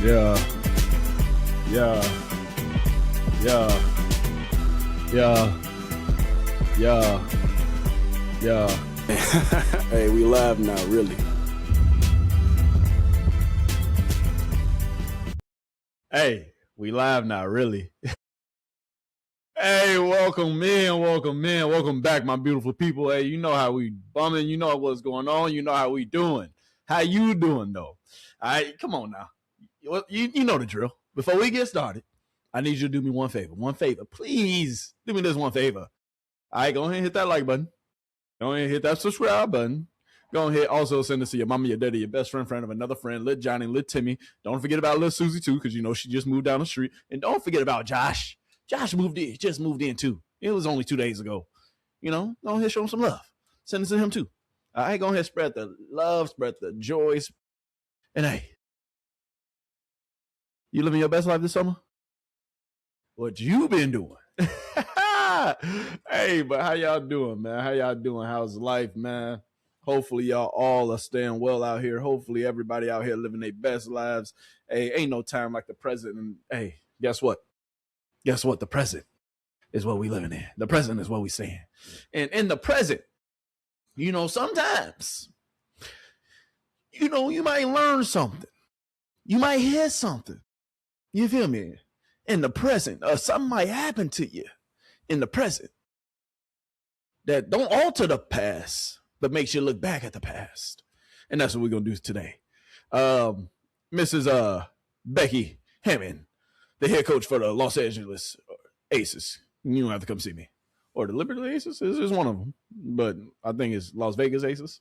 Yeah, yeah, yeah, yeah, yeah, yeah. Hey, we live now, really. Hey, we live now, really. Hey, welcome in, welcome back, my beautiful people. Hey, you know how we bumming, you know what's going on, you know how we doing. How you doing, though? All right, come on now. You know the drill. Before we get started, I need you to do me one favor. One favor. Please do me this one favor. All right, go ahead and hit that like button. Go ahead and hit that subscribe button. Go ahead, also send this to your mama, your daddy, your best friend of another friend, Lit Johnny, Lit Timmy. Don't forget about Lit Susie, too, because you know she just moved down the street. And don't forget about Josh. Josh just moved in, too. It was only 2 days ago. You know, go ahead, show him some love. Send it to him, too. All right, go ahead, spread the love, spread the joys. And hey, you living your best life this summer? What you been doing? Hey, but how y'all doing, man? How y'all doing? How's life, man? Hopefully y'all all are staying well out here. Hopefully everybody out here living their best lives. Hey, ain't no time like the present. And hey, guess what? Guess what? The present is what we living in. The present is what we saying. And in the present, you know, sometimes, you know, you might learn something. You might hear something. You feel me? In the present, something might happen to you in the present that don't alter the past, but makes you look back at the past. And that's what we're going to do today. Mrs. Becky Hammond, the head coach for the Los Angeles Aces. You don't have to come see me. Or the Liberty Aces is one of them. But I think it's Las Vegas Aces.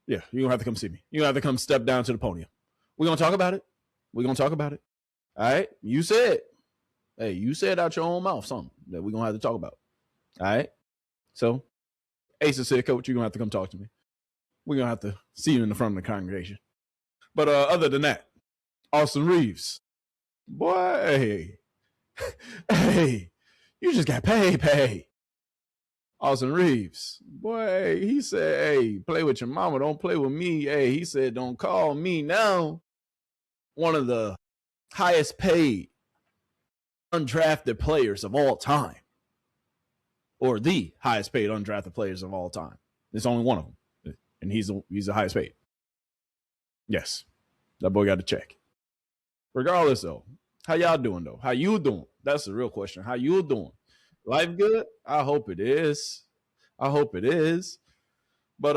Yeah, you don't have to come see me. You don't have to come step down to the podium. We're going to talk about it. We're going to talk about it. All right? You said out your own mouth something that we're going to have to talk about. All right? So, Aces head coach, you're going to have to come talk to me. We're going to have to see you in the front of the congregation. But other than that, Austin Reeves, boy, hey, you just got paid. Austin Reeves, boy, he said, hey, play with your mama, don't play with me. Hey, he said, don't call me now. One of the highest paid undrafted players of all time. Or the highest paid undrafted players of all time. There's only one of them. And he's the highest paid. Yes. That boy got a check. Regardless, though, how y'all doing, though? How you doing? That's the real question. How you doing? Life good? I hope it is. But,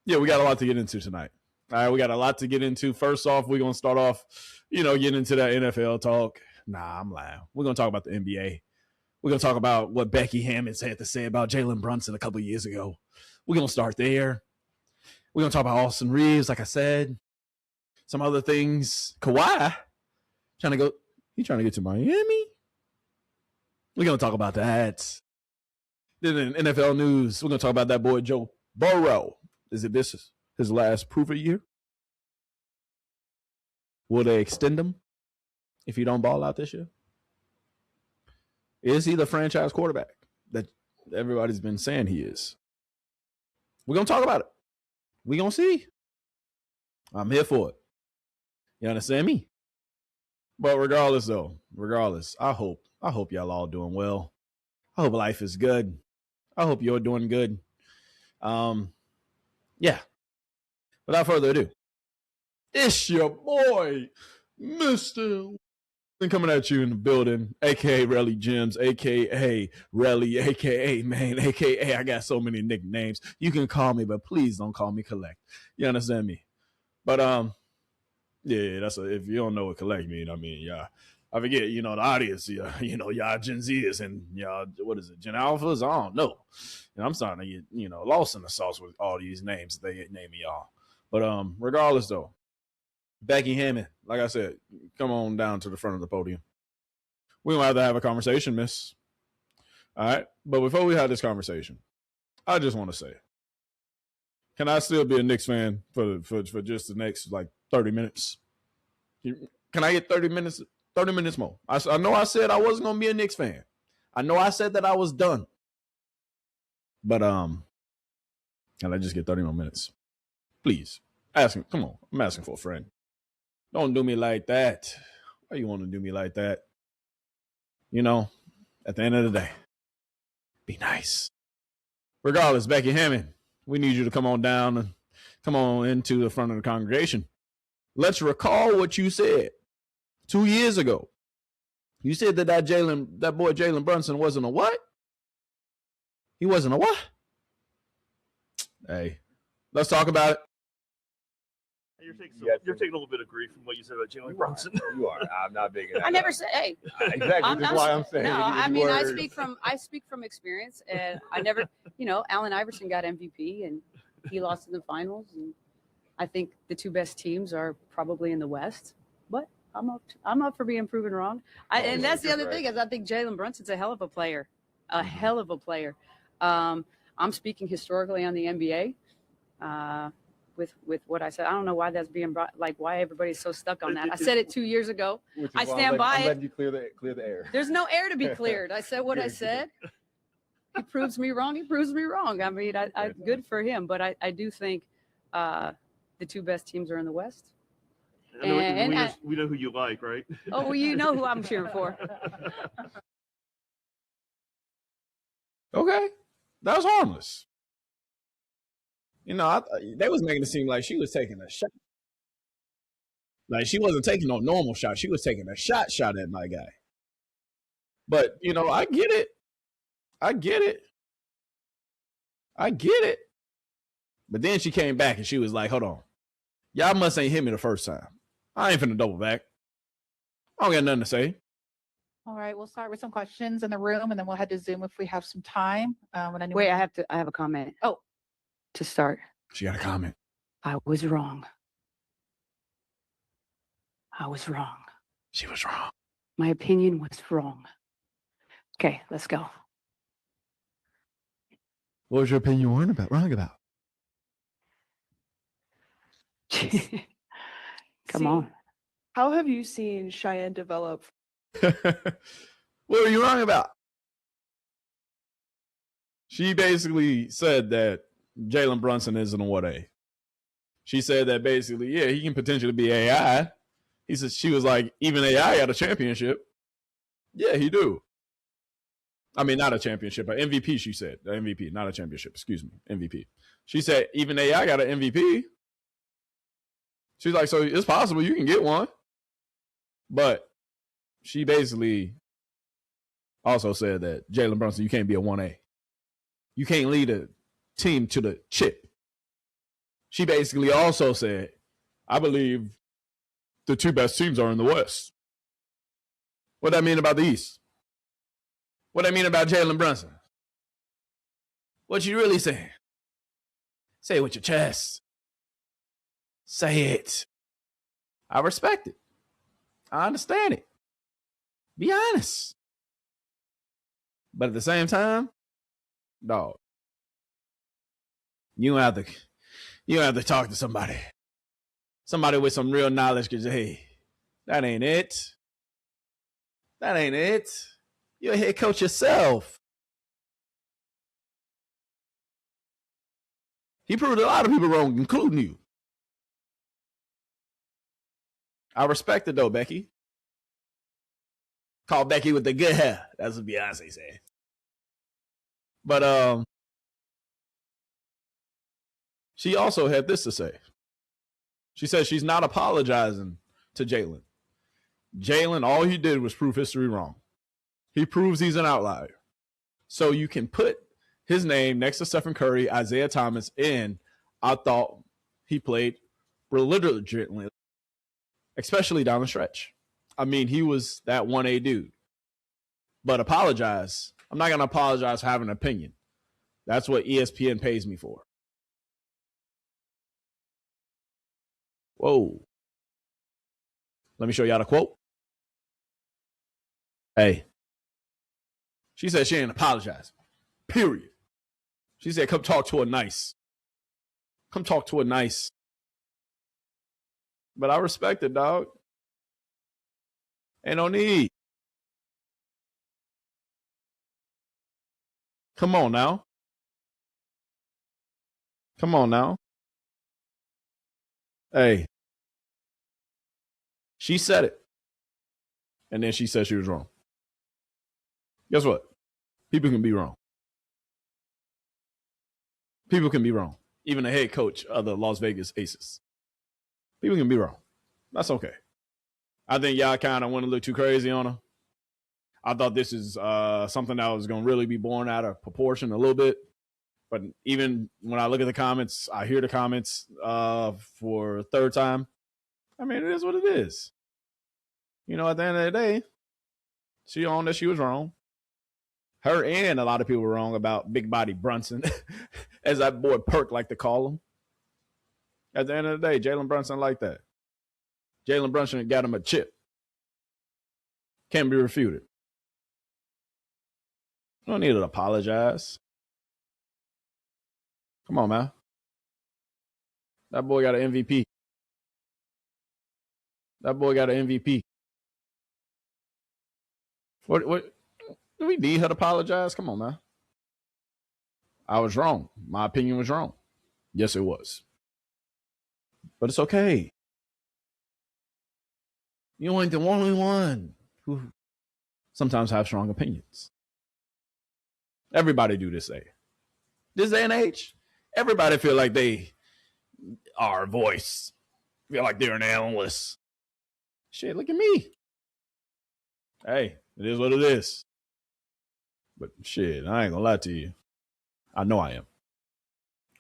yeah, we got a lot to get into tonight. All right, we got a lot to get into. First off, we're going to start off, getting into that NFL talk. Nah, I'm lying. We're going to talk about the NBA. We're going to talk about what Becky Hammond had to say about Jalen Brunson a couple of years ago. We're going to start there. We're going to talk about Austin Reeves, like I said. Some other things. Kawhi, trying to get to Miami. We're going to talk about that. Then in NFL news, we're going to talk about that boy Joe Burrow. Is it this his last prove it year? Will they extend him if he don't ball out this year? Is he the franchise quarterback that everybody's been saying he is? We're going to talk about it. We're going to see. I'm here for it. You understand me? But regardless, I hope y'all all doing well. I hope life is good. I hope you're doing good. Yeah. Without further ado, it's your boy, Mr. coming at you in the building, a.k.a. Relly Gems, a.k.a. Relly, a.k.a. Man, a.k.a. I got so many nicknames. You can call me, but please don't call me Collect. You understand me? But, yeah, if you don't know what Collect mean, I mean, yeah. I forget, the audience, y'all Gen Zers and y'all, what is it, Gen Alphas? I don't know. And I'm starting to get, lost in the sauce with all these names they name y'all. But regardless, though, Becky Hammond, like I said, come on down to the front of the podium. We're going to have a conversation, miss. All right? But before we have this conversation, I just want to say, can I still be a Knicks fan for just the next, 30 minutes? Can I get 30 minutes? 30 minutes more. I know I said I wasn't going to be a Knicks fan. I know I said that I was done. But, can I just get 30 more minutes? Please. Come on. I'm asking for a friend. Don't do me like that. Why you want to do me like that? You know, at the end of the day, be nice. Regardless, Becky Hammond, we need you to come on down and come on into the front of the congregation. Let's recall what you said 2 years ago. You said that that boy Jalen Brunson wasn't a what? He wasn't a what? Hey, let's talk about it. You're taking a little bit of grief from what you said about Jalen Brunson. You are. I'm not big enough. I never said. Hey, exactly. That's why I'm saying. No, I mean, I speak from experience, and I never. Allen Iverson got MVP, and he lost in the finals, and I think the two best teams are probably in the West. But I'm up for being proven wrong. And that's the other thing is I think Jalen Brunson's a hell of a player, hell of a player. I'm speaking historically on the NBA. With what I said, I don't know why that's being brought. Like why everybody's so stuck on that. I said it 2 years ago. I stand by it. I'm letting you clear the air. There's no air to be cleared. I said what I said. He proves me wrong. He proves me wrong. I mean, I good for him, but I do think the two best teams are in the West. We know who you like, right? Oh, well, you know who I'm cheering for. Okay, that was harmless. They was making it seem like she was taking a shot. Like she wasn't taking no normal shot. She was taking a shot at my guy. But, I get it. I get it. But then she came back and she was like, hold on. Y'all must ain't hit me the first time. I ain't finna double back. I don't got nothing to say. All right, we'll start with some questions in the room, and then we'll head to Zoom if we have some time. Wait, I have a comment. Oh. To start. She got a comment. I was wrong. She was wrong. My opinion was wrong. Okay, let's go. What was your opinion wrong about? Come on. How have you seen Cheyenne develop? What are you wrong about? She basically said that Jalen Brunson isn't a what A. She said that basically, yeah, he can potentially be AI. She was like, even AI got a championship. Yeah, he do. I mean, not a championship, an MVP, she said. The MVP, not a championship, excuse me, MVP. She said, even AI got an MVP. She's like, so it's possible you can get one. But she basically also said that Jalen Brunson, you can't be a 1A. You can't lead a team to the chip. She basically also said, I believe the two best teams are in the West. What that mean about the East? What that mean about Jalen Brunson? What you really saying? Say it with your chest. Say it. I respect it. I understand it. Be honest. But at the same time, dog, you have to talk to somebody with some real knowledge. Because hey, that ain't it. You're a head coach yourself. He proved a lot of people wrong, including you. I respect it though, Becky. Call Becky with the good hair. That's what Beyonce said. But she also had this to say. She said she's not apologizing to Jalen. Jalen, all he did was prove history wrong. He proves he's an outlier. So you can put his name next to Stephen Curry, Isaiah Thomas, and I thought he played belligerently, especially down the stretch. I mean, he was that 1A dude. But apologize. I'm not going to apologize for having an opinion. That's what ESPN pays me for. Whoa. Let me show y'all the quote. Hey. She said she ain't apologize. Period. She said, come talk to her nice. Come talk to her nice. But I respect it, dog. Ain't no need. Come on now. Come on now. Hey. She said it. And then she said she was wrong. Guess what? People can be wrong. People can be wrong. Even the head coach of the Las Vegas Aces. People can be wrong. That's okay. I think y'all kind of went a little too crazy on her. I thought this is something that was going to really be born out of proportion a little bit. But even when I look at the comments, I hear the comments for a third time. I mean, it is what it is. You know, at the end of the day, she owned that she was wrong. Her and a lot of people were wrong about Big Body Brunson, as that boy Perk like to call him. At the end of the day, Jalen Brunson like that. Jalen Brunson got him a chip. Can't be refuted. You don't need to apologize. Come on, man. That boy got an MVP. That boy got an MVP. What? Do we need her to apologize? Come on, man. I was wrong. My opinion was wrong. Yes, it was. But it's okay. You ain't the only one who sometimes have strong opinions. Everybody do this day. This day and age, everybody feel like they are a voice. Feel like they're an analyst. Shit, look at me. Hey, it is what it is. But shit, I ain't gonna lie to you. I know I am.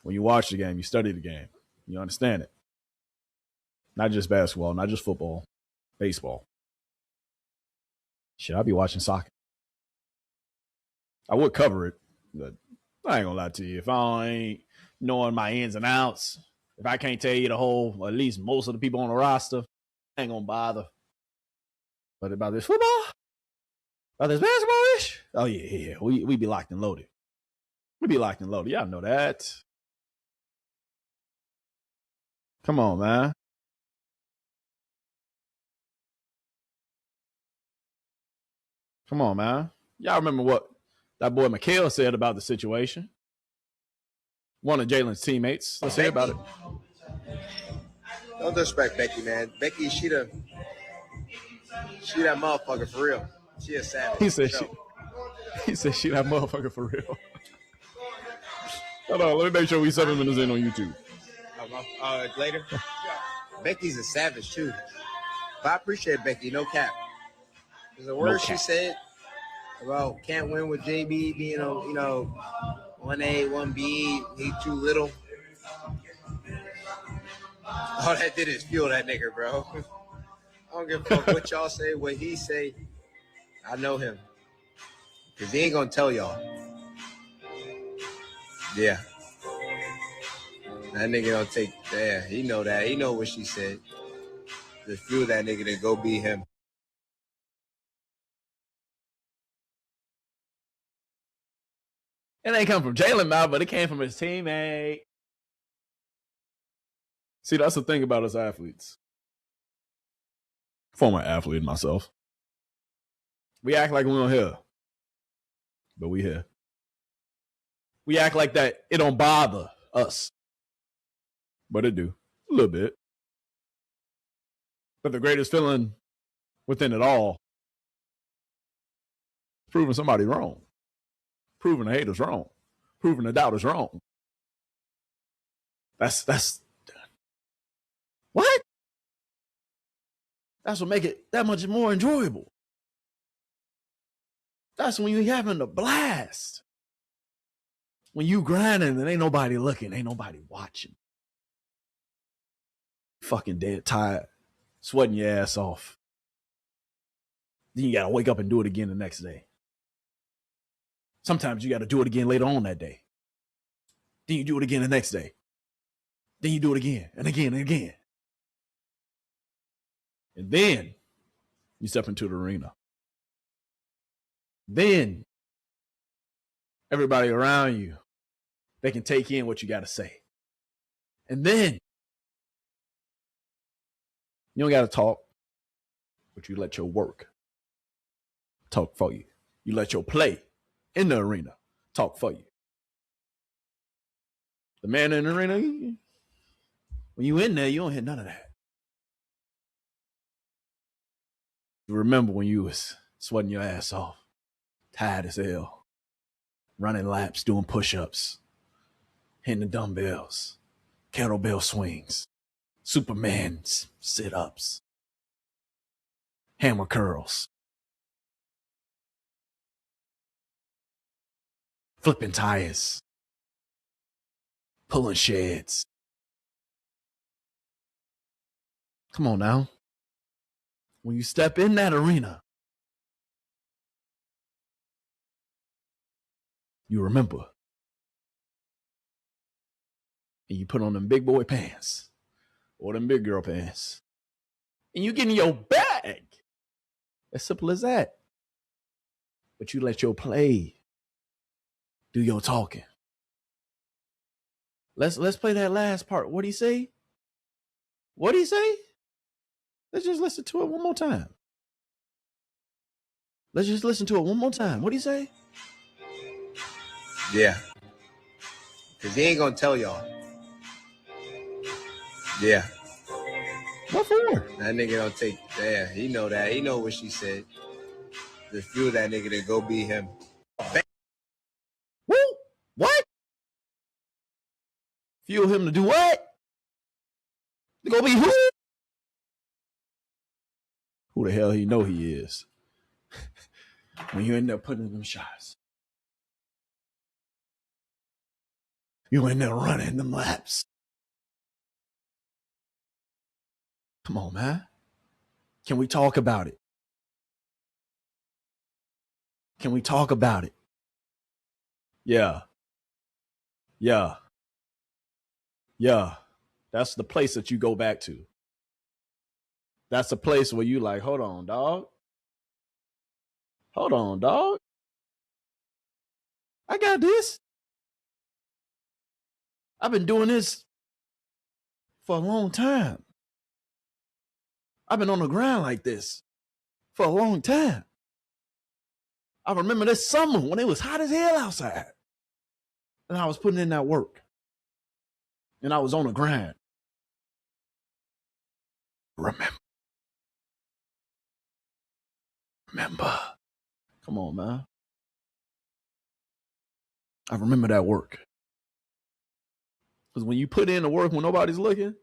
When you watch the game, you study the game. You understand it. Not just basketball, not just football, baseball. Shit, I'll be watching soccer. I would cover it, but I ain't gonna lie to you. If I ain't knowing my ins and outs, if I can't tell you the whole, or at least most of the people on the roster, I ain't gonna bother. But about this football, about this basketball-ish, oh yeah, we be locked and loaded. We be locked and loaded. Y'all know that. Come on, man. Come on, man. Y'all remember what that boy Mikhail said about the situation? One of Jalen's teammates. Let's hear about it. Don't disrespect Becky, man. Becky, she that motherfucker for real. She a savage. He said she that motherfucker for real. Hold on, let me make sure we 7 minutes in on YouTube. Later. Becky's a savage too. But I appreciate Becky, no cap. Because the words she said about can't win with JB being 1A, 1B, he too little. All that did is fuel that nigga, bro. I don't give a fuck what y'all say, what he say. I know him. Because he ain't going to tell y'all. Yeah. That nigga don't take, yeah, he know that. He know what she said. Just fuel that nigga to go be him. It ain't come from Jalen mouth, but it came from his teammate. See, that's the thing about us athletes. Former athlete myself. We act like we don't hear, but we hear. We act like that it don't bother us, but it do, a little bit. But the greatest feeling within it all, proving somebody wrong. Proving the haters wrong. Proving the doubters wrong. That's what? That's what make it that much more enjoyable. That's when you having a blast. When you grinding and ain't nobody looking, ain't nobody watching. Fucking dead tired, sweating your ass off. Then you gotta wake up and do it again the next day. Sometimes you got to do it again later on that day. Then you do it again the next day. Then you do it again and again and again. And then you step into the arena. Then everybody around you, they can take in what you got to say. And then you don't got to talk, but you let your work talk for you. You let your play in the arena talk for you. The man in the arena, when you in there, you don't hear none of that. Remember when you was sweating your ass off, tired as hell, running laps, doing push-ups, hitting the dumbbells, kettlebell swings, Superman sit-ups, hammer curls, flipping tires, pulling sheds. Come on now. When you step in that arena, you remember. And you put on them big boy pants or them big girl pants. And you get in your bag. As simple as that. But you let your play do your talking. Let's play that last part. What'd he say? What'd he say? Let's just listen to it one more time. Let's just listen to it one more time. What'd he say? Yeah. Because he ain't going to tell y'all. Yeah. What for? That nigga don't take, yeah, he know that. He know what she said. Just fuel that nigga to go be him. Woo! What? Fuel him to do what? To go be who? Who the hell he know he is? When you end up putting in them shots. You end up running them laps. Come on, man. Can we talk about it? Can we talk about it? Yeah. Yeah. Yeah. That's the place that you go back to. That's the place where you like, hold on, dog. Hold on, dog. I got this. I've been doing this for a long time. I've been on the grind like this for a long time. I remember this summer when it was hot as hell outside. And I was putting in that work. And I was on the grind. Remember. Come on, man. I remember that work. Because when you put in the work when nobody's looking, you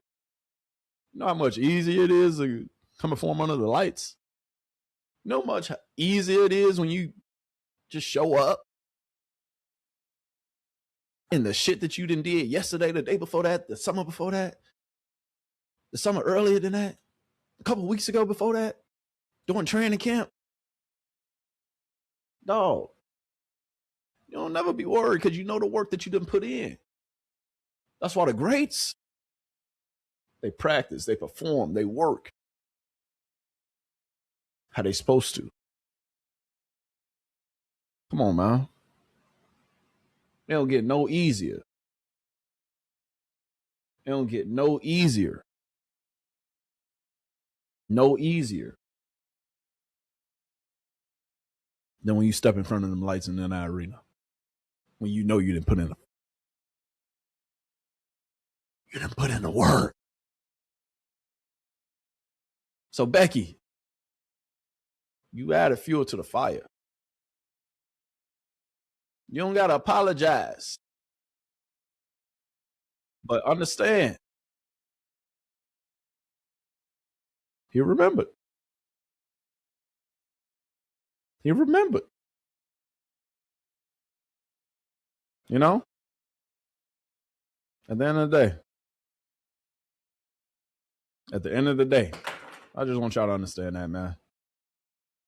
know how much easier it is to come perform under the lights? You know how much easier it is when you just show up? And the shit that you done did yesterday, the day before that, the summer before that, the summer earlier than that, a couple of weeks ago before that, during training camp. Dog, you don't never be worried because you know the work that you done put in. That's why the greats, they practice, they perform, they work how they supposed to. Come on, man. It don't get no easier. It don't get no easier. No easier than when you step in front of them lights in that arena. When you know you didn't put in the work. So Becky, you added fuel to the fire. You don't gotta apologize. But understand. He remembered. He remembered. You know? At the end of the day, I just want y'all to understand that, man.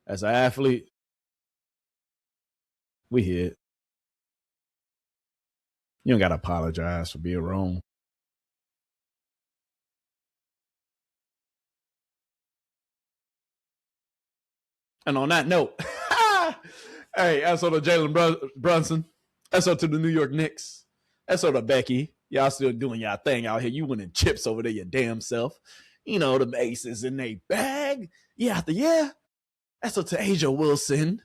As an athlete, we here. You don't got to apologize for being wrong. And on that note, hey, that's on to Jalen Brunson. That's on to the New York Knicks. That's on to Becky. Y'all still doing y'all thing out here. You winning chips over there your damn self. You know, the aces in they bag. Year after year. That's up to AJ Wilson.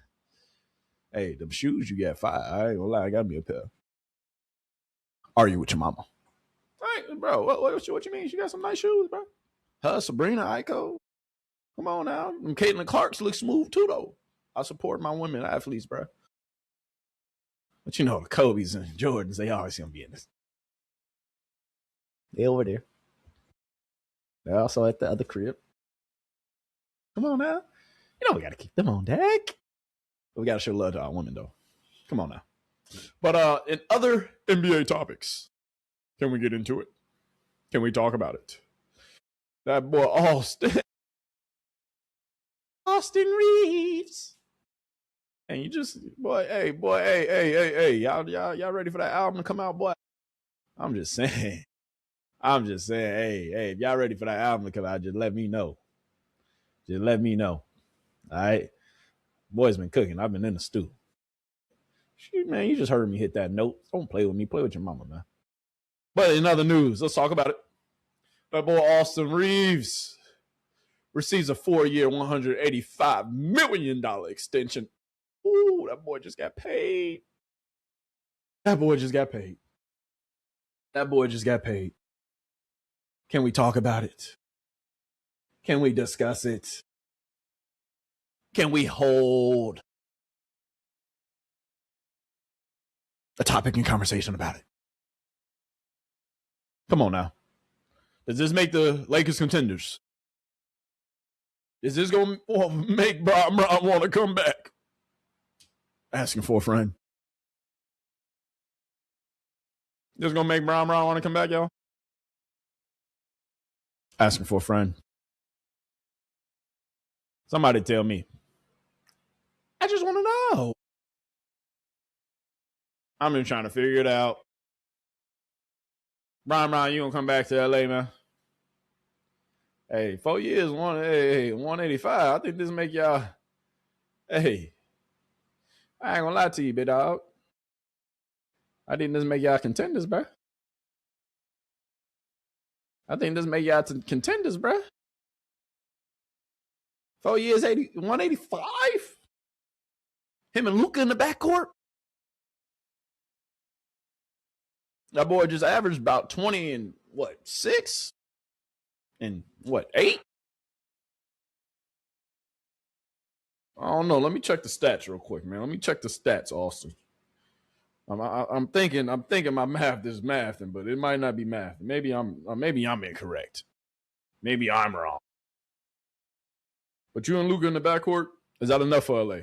Hey, them shoes you got fire. I ain't gonna lie, I got me a pair. Argue with your mama. All right, bro. What you mean? She got some nice shoes, bro. Her, Sabrina, Aiko. Come on now. And Caitlin Clark's look smooth too, though. I support my women athletes, bro. But you know, the Kobe's and Jordans, they always gonna be in this. They over there. They're also at the other crib. Come on now. You know we gotta keep them on deck. We gotta show love to our women, though. Come on now. But in other NBA topics, can we get into it? Can we talk about it? That boy Austin Reeves. And you just, hey, y'all ready for that album to come out, boy? I'm just saying, hey, if y'all ready for that album to come out, just let me know. Just let me know. All right? Boy's been cooking. I've been in the stew. Shoot, man, you just heard me hit that note. Don't play with me. Play with your mama, man. But in other news, let's talk about it. That boy Austin Reeves receives a 4-year, $185 million extension. Ooh, that boy just got paid. That boy just got paid. Can we talk about it? Can we discuss it? Can we hold a topic in conversation about it? Come on now. Does this make the Lakers contenders? Is this going to make Brown want to come back? Asking for a friend. This is going to make Brown want to come back, y'all? Asking for a friend. Somebody tell me. I just want to know. I'm just trying to figure it out. Brown, you going to come back to LA, man? Hey, 4 years, 185. I think this make y'all. Hey, I ain't gonna lie to you, big dog. I think this make y'all contenders, bro. I think this make y'all contenders, bro. 4 years, 185. Him and Luka in the backcourt. That boy just averaged about 20 and 6? And 8? I don't know. Let me check the stats real quick, man. Let me check the stats, Austin. I'm thinking my math is mathing, but it might not be math. Maybe I'm incorrect. Maybe I'm wrong. But you and Luka in the backcourt, is that enough for LA?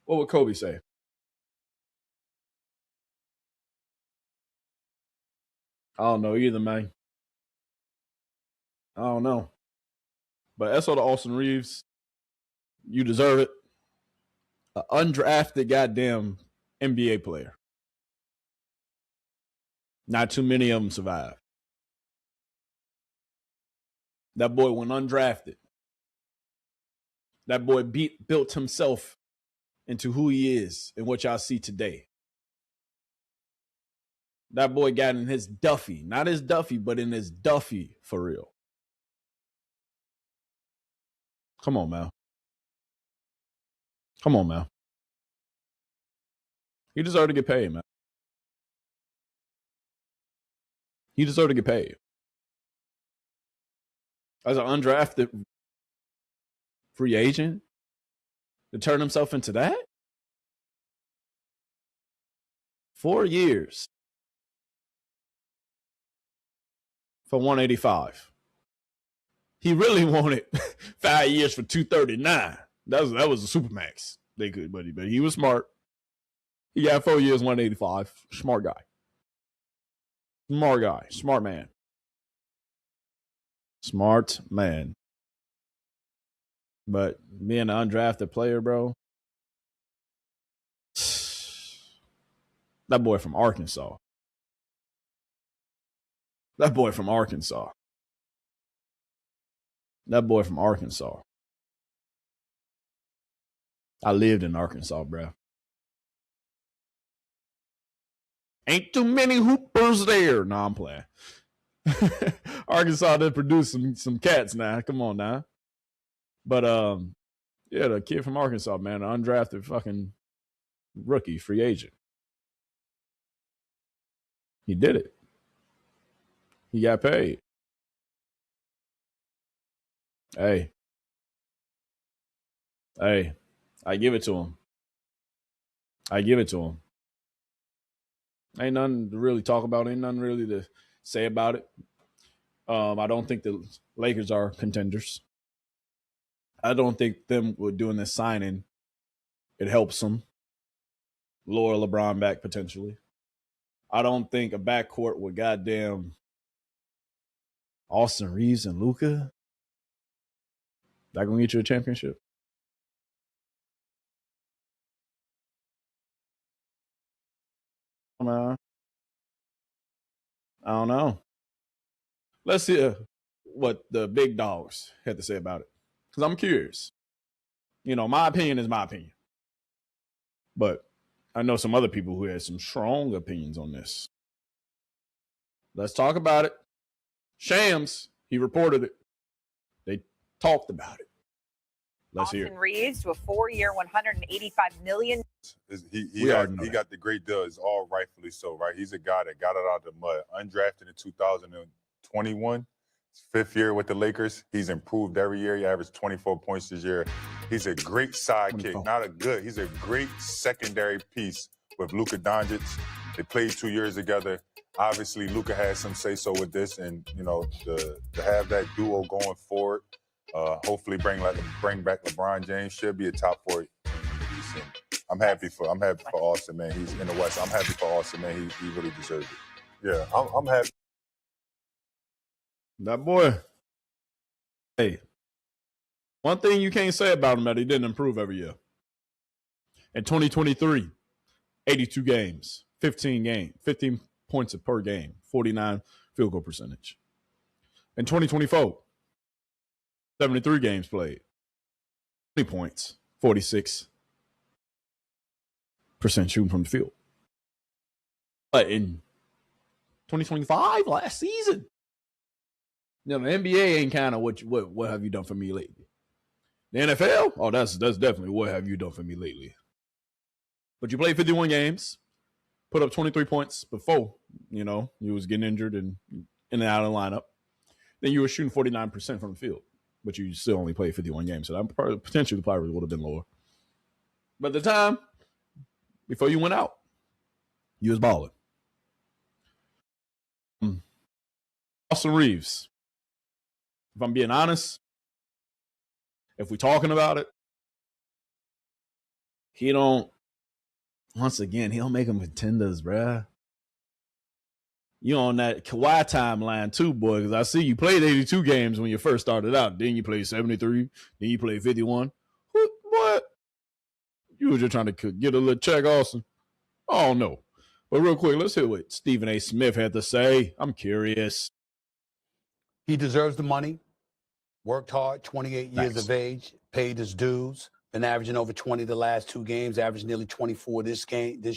What would Kobe say? I don't know either, man. I don't know. But that's all to Austin Reeves. You deserve it. An undrafted goddamn NBA player. Not too many of them survive. That boy went undrafted. That boy built himself into who he is and what y'all see today. That boy got in his Duffy. Not his Duffy, but in his Duffy for real. Come on, man. Come on, man. He deserved to get paid, man. He deserved to get paid. As an undrafted free agent, to turn himself into that? 4 years for 185. He really wanted 5 years for 239. That was a supermax. They could, but he was smart. He got 4 years, 185. Smart guy. Smart man. Smart man. But being an undrafted player, bro. That boy from Arkansas. That boy from Arkansas. I lived in Arkansas, bro. Ain't too many hoopers there. No, I'm playing. Arkansas did produce some cats now. Come on now. But yeah, the kid from Arkansas, man, an undrafted fucking rookie, free agent. He did it. He got paid. Hey, I give it to him. Ain't nothing to really talk about. Ain't nothing really to say about it. I don't think the Lakers are contenders. I don't think them doing this signing, it helps them lower LeBron back potentially. I don't think a backcourt with goddamn Austin Reeves and Luka, that gonna get you a championship. I don't know. Let's see what the big dogs had to say about it, because I'm curious. My opinion is my opinion, but I know some other people who had some strong opinions on this. Let's talk about it. Shams, he reported it. They talked about it. Let's hear it. Austin Reeves to a 4-year, $185 million. He got the great deal. It's all rightfully so, right? He's a guy that got it out of the mud. Undrafted in 2021. His 5th year with the Lakers. He's improved every year. He averaged 24 points this year. He's a great sidekick. He's a great secondary piece with Luka Doncic. They played 2 years together. Obviously, Luka has some say-so with this, and to have that duo going forward, hopefully bring back LeBron James, should be a top 4 in the East. And I'm happy for Austin, man. He's in the West. I'm happy for Austin, man. He really deserves it. Yeah, I'm happy. That boy. Hey, one thing you can't say about him that he didn't improve every year. In 2023, 82 games, 15 points per game, 49 field goal percentage. In 2024, 73 games played, 20 points, 46% shooting from the field. But in 2025, last season, the NBA ain't kind of what have you done for me lately. The NFL, oh, that's definitely what have you done for me lately. But you played 51 games, put up 23 points before, you was getting injured and in and out of the lineup. Then you were shooting 49% from the field, but you still only played 51 games. So that potentially probably would have been lower. But the time before you went out, you was balling. Austin Reeves, if I'm being honest, if we're talking about it, he don't make them contenders, bruh. You on that Kawhi timeline too, boy, because I see you played 82 games when you first started out. Then you played 73. Then you played 51. What? You were just trying to get a little check, Austin. Oh, no. But real quick, let's hear what Stephen A. Smith had to say. I'm curious. He deserves the money. Worked hard, 28 years of age, paid his dues, been averaging over 20 the last 2 games, averaged nearly 24 this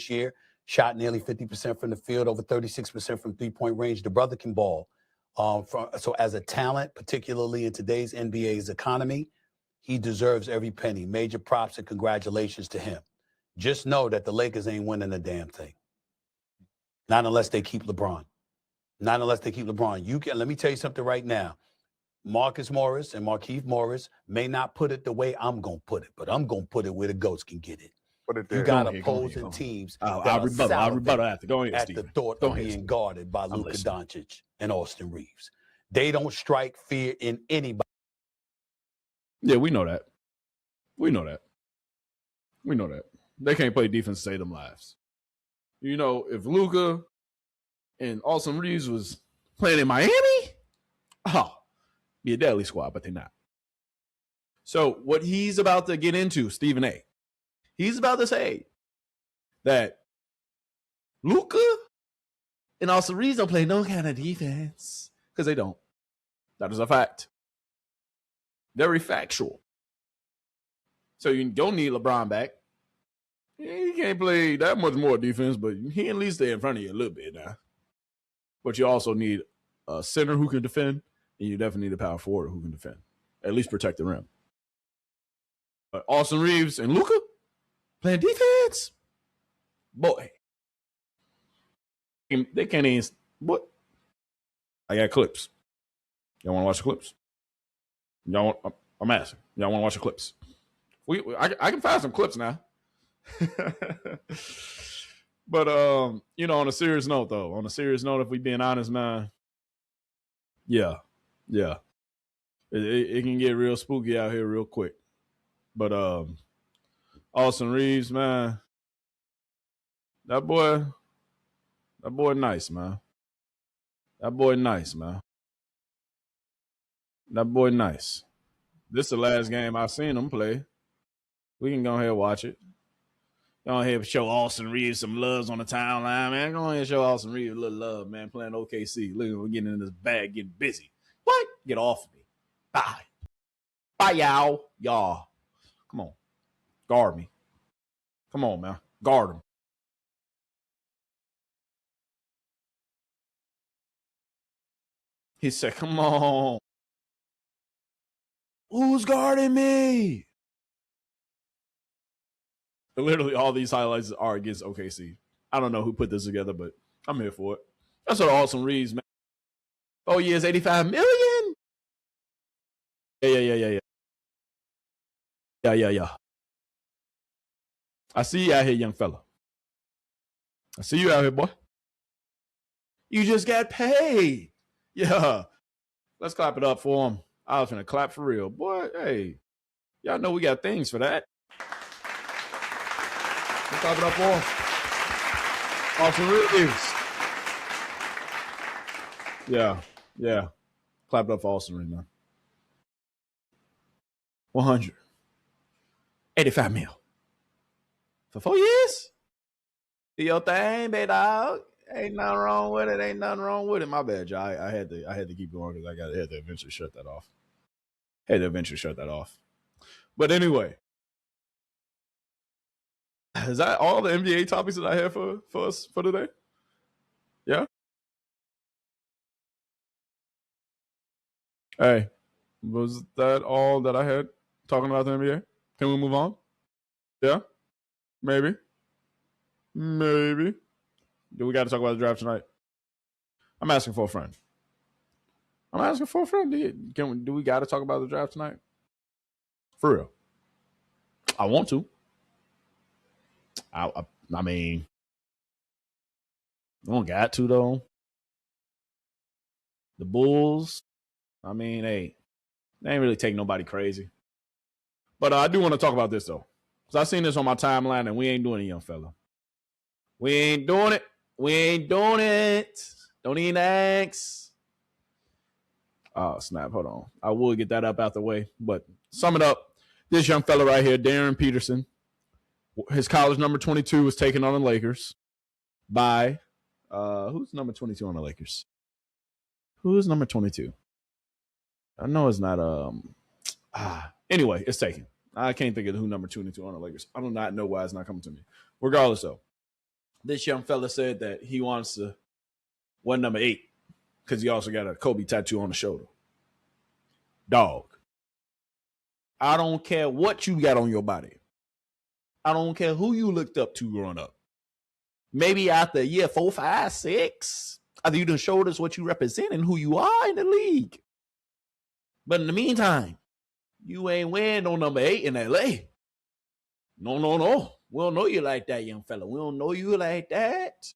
year, shot nearly 50% from the field, over 36% from three-point range. The brother can ball. So as a talent, particularly in today's NBA's economy, he deserves every penny. Major props and congratulations to him. Just know that the Lakers ain't winning a damn thing. Not unless they keep LeBron. Let me tell you something right now. Marcus Morris and Markieff Morris may not put it the way I'm going to put it, but I'm going to put it where the GOATs can get it. You got opposing teams I'll rebuttal after. Go ahead, at Stephen. the thought of being guarded by Luka Doncic and Austin Reeves. They don't strike fear in anybody. Yeah, we know that. They can't play defense to save them lives. If Luka and Austin Reeves was playing in Miami, be a deadly squad, but they're not. So what he's about to get into, Stephen A., he's about to say that Luka and Austin Reeves don't play no kind of defense because they don't. That is a fact. Very factual. So you don't need LeBron back. He can't play that much more defense, but he at least stay in front of you a little bit now. But you also need a center who can defend, and you definitely need a power forward who can defend, at least protect the rim. But Austin Reeves and Luka playing defense, boy, they can't even. What? I got clips. Y'all want to watch the clips? Y'all want, I'm asking. Y'all want to watch the clips? I can find some clips now. But on a serious note, though, if we being honest, man, yeah, it can get real spooky out here real quick. But Austin Reeves, man, that boy nice, man. That boy nice. This is the last game I've seen him play. We can go ahead and watch it. Go ahead and show Austin Reeves some loves on the timeline, man. Go ahead and show Austin Reeves a little love, man. Playing OKC. Look, we're getting in this bag, getting busy. What? Get off me. Bye. Bye, y'all. Y'all. Come on. Guard me. Come on, man. Guard him. He said, come on. Who's guarding me? Literally, all these highlights are against OKC. I don't know who put this together, but I'm here for it. That's what Austin Reeves, man. 4 years, $85 million. Yeah. I see you out here, young fella. I see you out here, boy. You just got paid. Yeah. Let's clap it up for him. I was gonna clap for real. Boy, hey. Y'all know we got things for that. Let's clap it up for him. Austin Reeves. Yeah. Clap it up for Austin Reeves, man. 185 mil. For 4 years? Do your thing, big dog. Ain't nothing wrong with it. My bad, y'all. I had to keep going because I had to eventually shut that off. But anyway, is that all the NBA topics that I have for us for today? Yeah. Hey, was that all that I had talking about the NBA? Can we move on? Yeah. Maybe. Do we got to talk about the draft tonight? I'm asking for a friend. Do we got to talk about the draft tonight? For real. I want to. I mean, I don't got to, though. The Bulls, I mean, hey, they ain't really take nobody crazy. But I do want to talk about this, though. Because I seen this on my timeline, and we ain't doing it, young fella. We ain't doing it. Don't even ask. Oh, snap. Hold on. I will get that up out the way. But sum it up. This young fella right here, Darryn Peterson, his college number 22 was taken on the Lakers by who's number 22 on the Lakers? Who is number 22? I know it's not anyway, it's taken. I can't think of who number 22 on the Lakers. I do not know why it's not coming to me. Regardless, though, this young fella said that he wants to wear number 8 because he also got a Kobe tattoo on the shoulder. Dog. I don't care what you got on your body. I don't care who you looked up to growing up. Maybe after year 4, 5, 6, after you done showed us what you represent and who you are in the league. But in the meantime, you ain't wearing no number 8 in LA. No. We don't know you like that, young fella. We don't know you like that.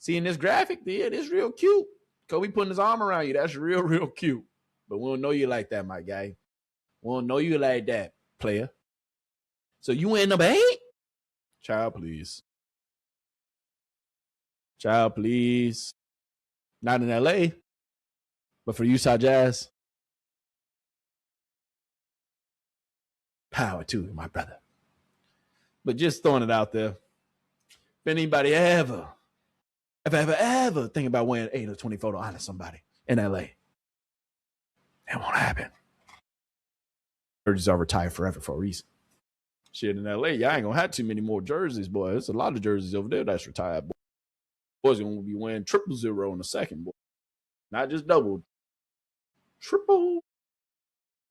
Seeing this graphic there, this real cute. Kobe putting his arm around you. That's real cute. But we don't know you like that, my guy. We don't know you like that, player. So you wearing number 8? Child, please. Not in LA, but for Utah Jazz. Power to you, my brother. But just throwing it out there. If anybody ever think about wearing 8 or 20 photo honor somebody in LA, it won't happen. Jerseys are retired forever for a reason. Shit, in LA, y'all ain't gonna have too many more jerseys, boy. There's a lot of jerseys over there that's retired, boy. Boys gonna be wearing 000 in the second, boy. Not just double. Triple.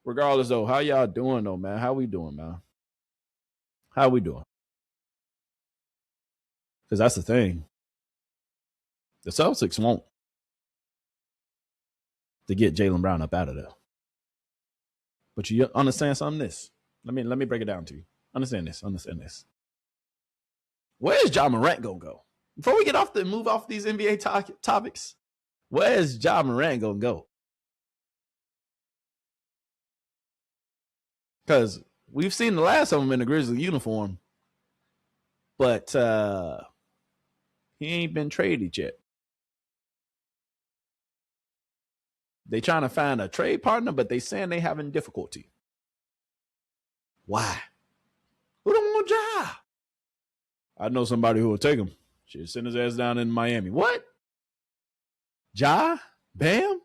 Regardless, though, how y'all doing, though, man? How we doing, man? How we doing? Because that's the thing. The Celtics want to get Jaylen Brown up out of there. But you understand something? This. Let me break it down to you. Understand this. Where's Ja Morant gonna go? Before we move off these NBA topics, where's Ja Morant gonna go? Because we've seen the last of him in the Grizzlies uniform, but he ain't been traded yet. They trying to find a trade partner, but they saying they having difficulty. Why? Who don't want Ja? I know somebody who will take him. Should send his ass down in Miami. What? Ja? Bam?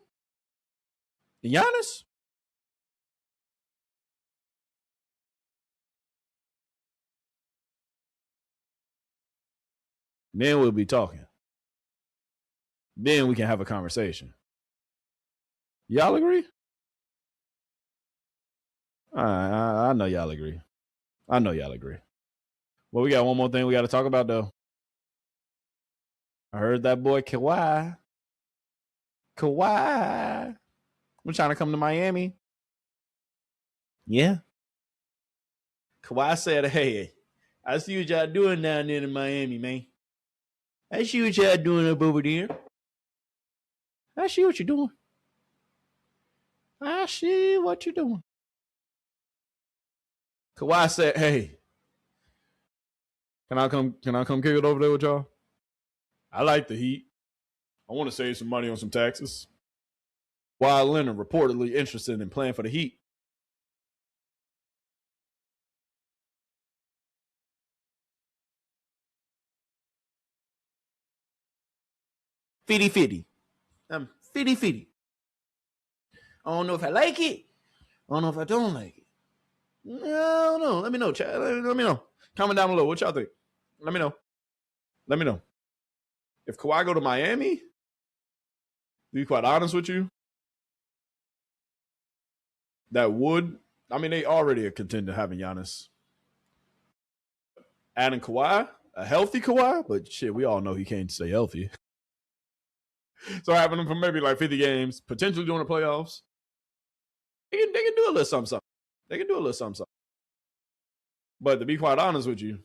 Giannis? Then we'll be talking. Then we can have a conversation. Y'all agree? I know y'all agree. Well, we got one more thing we got to talk about, though. I heard that boy Kawhi. We're trying to come to Miami. Yeah. Kawhi said, hey, I see what y'all doing down there in Miami, man. I see what y'all doing up over there. I see what you're doing. Kawhi said, hey, can I come kick it over there with y'all? I like the Heat. I want to save some money on some taxes. Kawhi Leonard reportedly interested in playing for the Heat. Fitty. I'm fitty. I don't know if I like it. I don't know if I don't like it. I don't know. Let me know, chat. Let me know. Comment down below. What y'all think? Let me know. If Kawhi go to Miami, to be quite honest with you, that would, they already a contender having Giannis. Adding Kawhi, a healthy Kawhi, but shit, we all know he can't stay healthy. So having him for maybe like 50 games, potentially during the playoffs, they can do a little something. They can do a little something. But to be quite honest with you,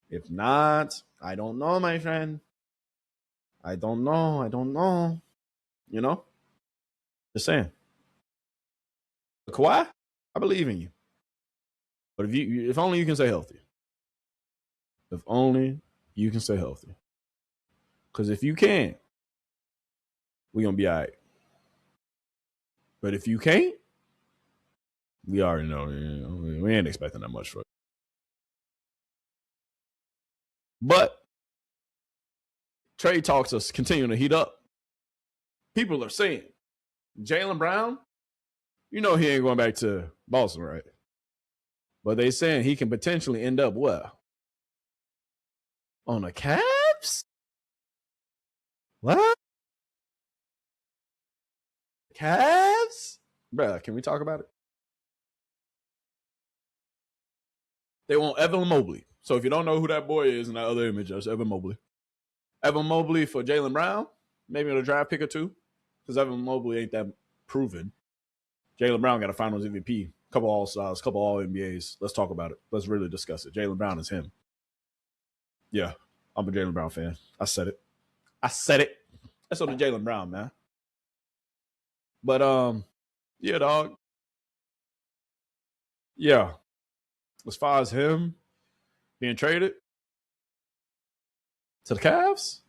if not, I don't know, my friend. I don't know. You know? Just saying. Kawhi, I believe in you. But if only you can stay healthy. If only you can stay healthy. Because if you can, we're going to be all right. But if you can't, we already know, we ain't expecting that much for it. But trade talks are continuing to heat up. People are saying, Jaylen Brown, he ain't going back to Boston, right? But they saying he can potentially end up what? On the Cavs? What? Cavs? Bruh, can we talk about it? They want Evan Mobley. So if you don't know who that boy is in that other image, that's Evan Mobley. Evan Mobley for Jaylen Brown, maybe on a draft pick or two, because Evan Mobley ain't that proven. Jaylen Brown got a Finals MVP, couple All-Stars, couple All-NBAs. Let's talk about it. Let's really discuss it. Jaylen Brown is him. Yeah, I'm a Jaylen Brown fan. I said it. That's on the Jaylen Brown, man. But, yeah, dog. Yeah. As far as him being traded to the Cavs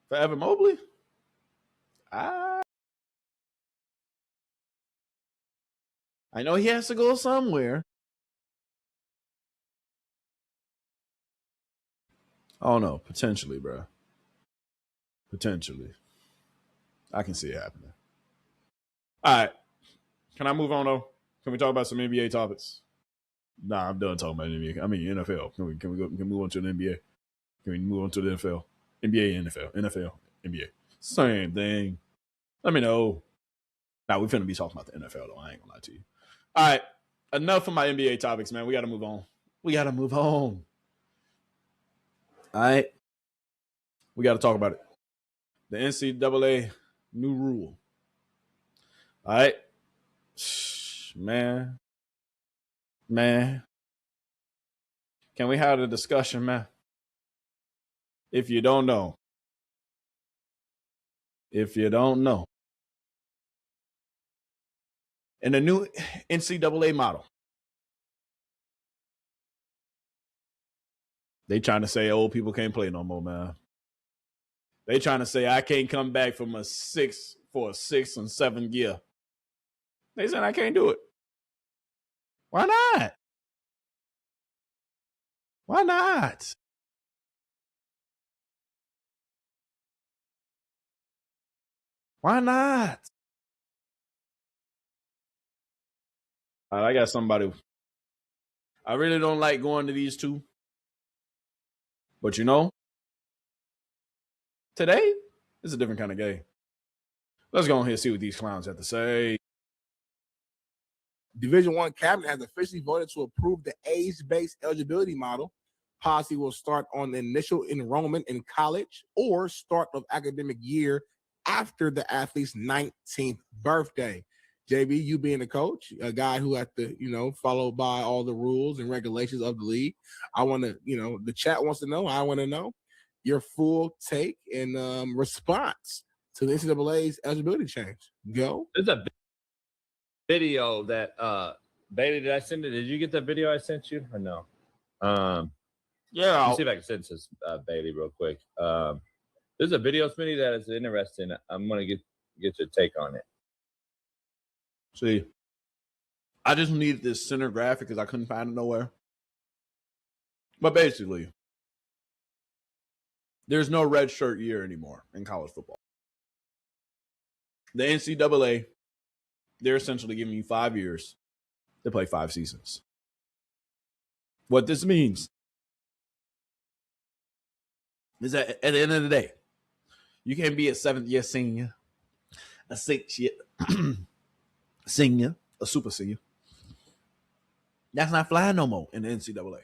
for Evan Mobley, I know he has to go somewhere. Oh, no. Potentially, bro. Potentially. I can see it happening. All right. Can I move on, though? Can we talk about some NBA topics? Nah, I'm done talking about NBA. I mean, NFL. Can we move on to the NBA? Can we move on to the NFL? NBA, NFL, NBA. Same thing. Let me know. Nah, we're finna be talking about the NFL, though. I ain't gonna lie to you. All right. Enough of my NBA topics, man. We got to move on. All right. We got to talk about it. The NCAA new rule. All right. Man. Can we have a discussion, man? If you don't know. In the new NCAA model, they trying to say old people can't play no more, man. They trying to say I can't come back from a 6th and 7th year. They said I can't do it. Why not? Why not? Why not? I got somebody. I really don't like going to these two. But you know, today is a different kind of game. Let's go ahead and see what these clowns have to say. Division I cabinet has officially voted to approve the age-based eligibility model. Policy will start on the initial enrollment in college or start of academic year after the athlete's 19th birthday. JB, you being a coach, a guy who has to, follow by all the rules and regulations of the league. I want to, the chat wants to know. I want to know your full take and response to the NCAA's eligibility change. Go. There's a video that Bailey, did I send it? Did you get the video I sent you or no? Yeah. Let me see if I can send this Bailey real quick. There's a video, Smitty, that is interesting. I'm gonna get your take on it. See, I just needed this center graphic because I couldn't find it nowhere. But basically, there's no red shirt year anymore in college football. The NCAA, they're essentially giving you 5 years to play 5 seasons. What this means is that at the end of the day, you can't be a 7th-year senior, a 6th-year senior, a super senior. That's not flying no more in the NCAA.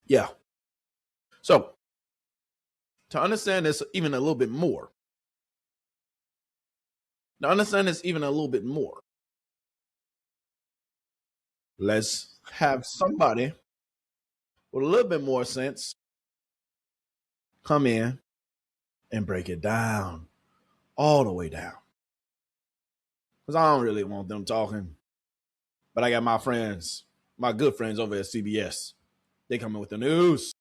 Yeah. So, to understand this even a little bit more, let's have somebody with a little bit more sense come in and break it down, all the way down. Because I don't really want them talking. But I got my friends, my good friends over at CBS. They come in with the news.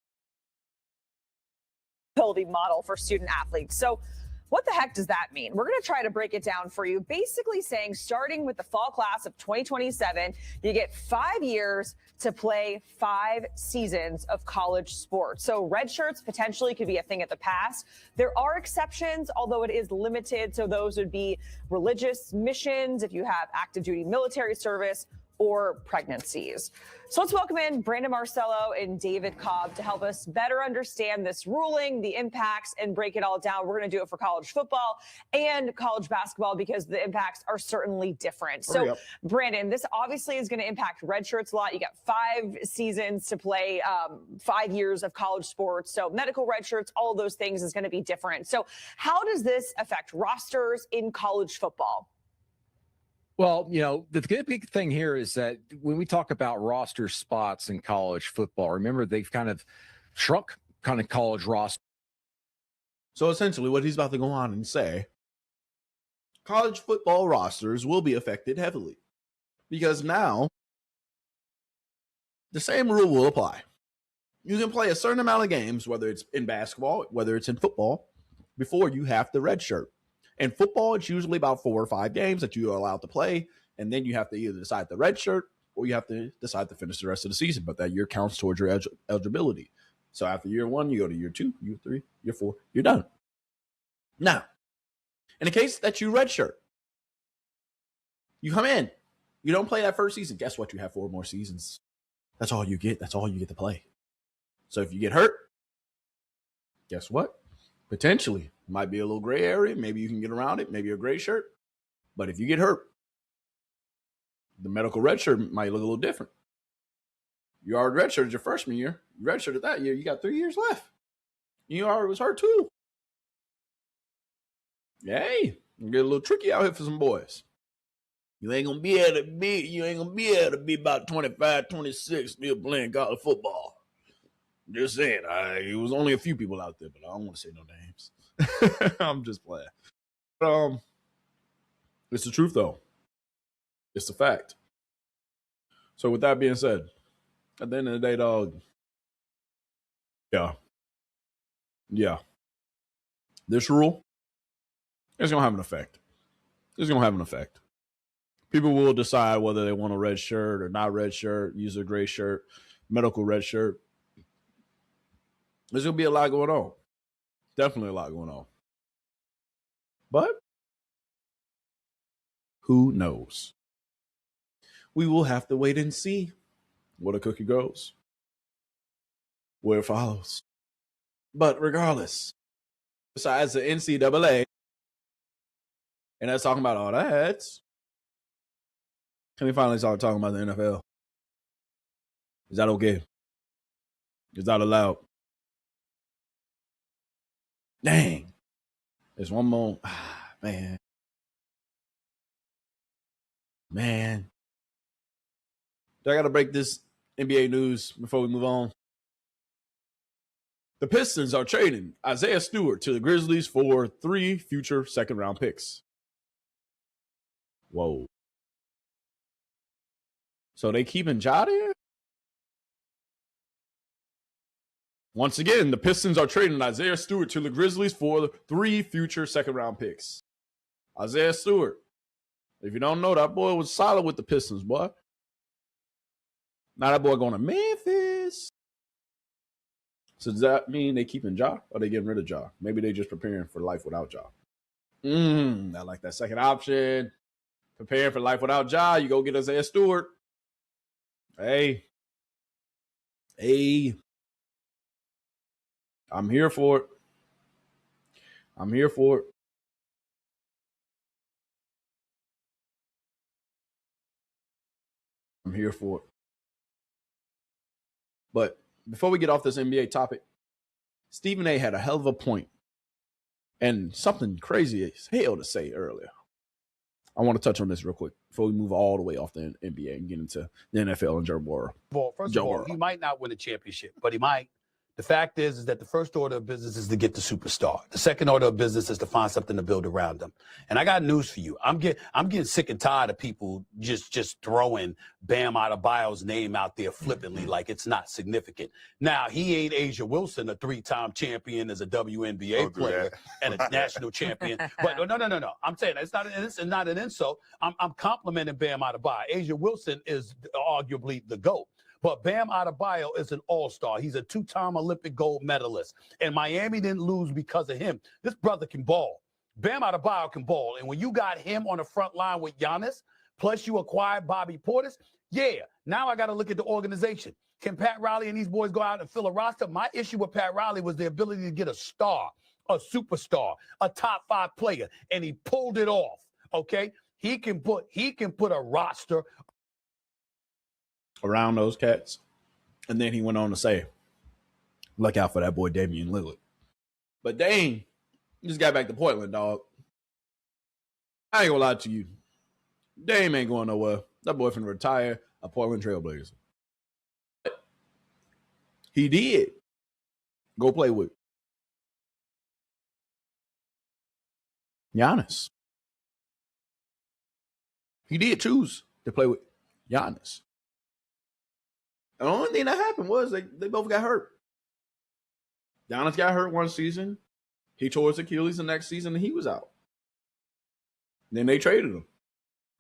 Model for student athletes. So what the heck does that mean? We're going to try to break it down for you, basically saying starting with the fall class of 2027, you get 5 years to play 5 seasons of college sports. So red shirts potentially could be a thing of the past. There are exceptions, although it is limited. So those would be religious missions, if you have active duty military service, or pregnancies. So let's welcome in Brandon Marcello and David Cobb to help us better understand this ruling, the impacts, and break it all down. We're going to do it for college football and college basketball because the impacts are certainly different. So, Brandon, this obviously is going to impact red shirts a lot. You got 5 seasons to play, 5 years of college sports. So medical red shirts, all of those things is going to be different. So how does this affect rosters in college football? Well, the big thing here is that when we talk about roster spots in college football, remember they've kind of shrunk college roster. So essentially what he's about to go on and say, college football rosters will be affected heavily because now the same rule will apply. You can play a certain amount of games, whether it's in basketball, whether it's in football, before you have the red shirt. In football, it's usually about 4 or 5 games that you are allowed to play, and then you have to either decide the red shirt or you have to decide to finish the rest of the season, but that year counts towards your eligibility. So after year 1, you go to year 2, year 3, year 4, you're done. Now, in the case that you redshirt, you come in, you don't play that first season. Guess what? You have 4 more seasons. That's all you get. That's all you get to play. So if you get hurt, guess what? Potentially, might be a little gray area. Maybe you can get around it. Maybe a gray shirt. But if you get hurt, the medical red shirt might look a little different. You already redshirted your freshman year. You redshirted that year. You got 3 years left. You already was hurt too. Hey, get a little tricky out here for some boys. You ain't gonna be able to be about 25, 26 still playing college football. Just saying. It was only a few people out there, but I don't want to say no names. I'm just playing. It's the truth though. It's the fact. So with that being said, at the end of the day, dog, yeah. This rule is gonna have an effect. It's gonna have an effect. People will decide whether they want a red shirt or not red shirt, use a gray shirt, medical red shirt. There's going to be a lot going on. Definitely a lot going on. But who knows? We will have to wait and see where the cookie goes, where it follows. But regardless, besides the NCAA, and that's talking about all that, can we finally start talking about the NFL? Is that okay? Is that allowed? Dang. There's one more. Man. Do I got to break this NBA news before we move on? The Pistons are trading Isaiah Stewart to the Grizzlies for 3 future second-round picks. Whoa. So they keeping Ja there? Once again, the Pistons are trading Isaiah Stewart to the Grizzlies for 3 future second-round picks. Isaiah Stewart. If you don't know, that boy was solid with the Pistons, boy. Now that boy going to Memphis. So does that mean they keeping Ja or are they getting rid of Ja? Maybe they just preparing for life without Ja. I like that second option. Preparing for life without Ja. You go get Isaiah Stewart. Hey. I'm here for it. I'm here for it. But before we get off this NBA topic, Stephen A had a hell of a point and something crazy as hell to say earlier. I want to touch on this real quick before we move all the way off the NBA and get into the NFL and Joe Burrow. Well, first of all, he might not win a championship, but he might. The fact is that the first order of business is to get the superstar. The second order of business is to find something to build around them. And I got news for you. I'm getting sick and tired of people just throwing Bam Adebayo's name out there flippantly like it's not significant. Now, he ain't Asia Wilson, a 3-time champion as a WNBA player and a national champion. But no. I'm saying it's not an insult. I'm complimenting Bam Adebayo. Asia Wilson is arguably the GOAT. But Bam Adebayo is an all-star. He's a 2-time Olympic gold medalist. And Miami didn't lose because of him. This brother can ball. Bam Adebayo can ball. And when you got him on the front line with Giannis, plus you acquired Bobby Portis, now I got to look at the organization. Can Pat Riley and these boys go out and fill a roster? My issue with Pat Riley was the ability to get a star, a superstar, a top 5 player, and he pulled it off, okay? He can put a roster around those cats. And then he went on to say, look out for that boy Damian Lillard. But Dame just got back to Portland, dog. I ain't gonna lie to you. Dame ain't going nowhere. That boy finna retire a Portland Trailblazer. He did go play with Giannis. He did choose to play with Giannis. The only thing that happened was they both got hurt. Giannis got hurt one season. He tore his Achilles the next season, and he was out. Then they traded him.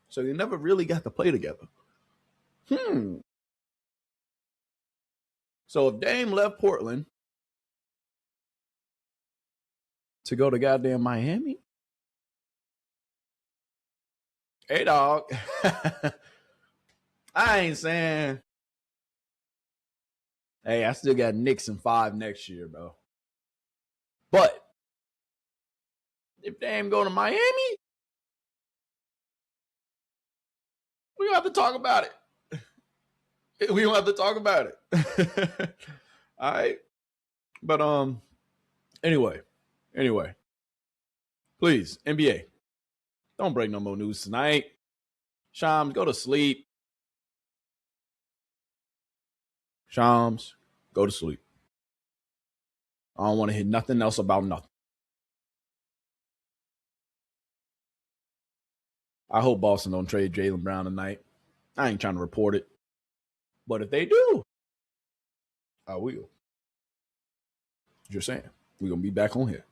So they never really got to play together. So if Dame left Portland to go to goddamn Miami, hey, dog, I ain't saying... Hey, I still got Knicks in 5 next year, bro. But if Dame go to Miami, we gonna have to talk about it. We gonna have to talk about it. All right. But anyway. Please, NBA, don't break no more news tonight. Shams, go to sleep. Shams, go to sleep. I don't want to hear nothing else about nothing. I hope Boston don't trade Jaylen Brown tonight. I ain't trying to report it. But if they do, I will. Just saying. We're going to be back on here.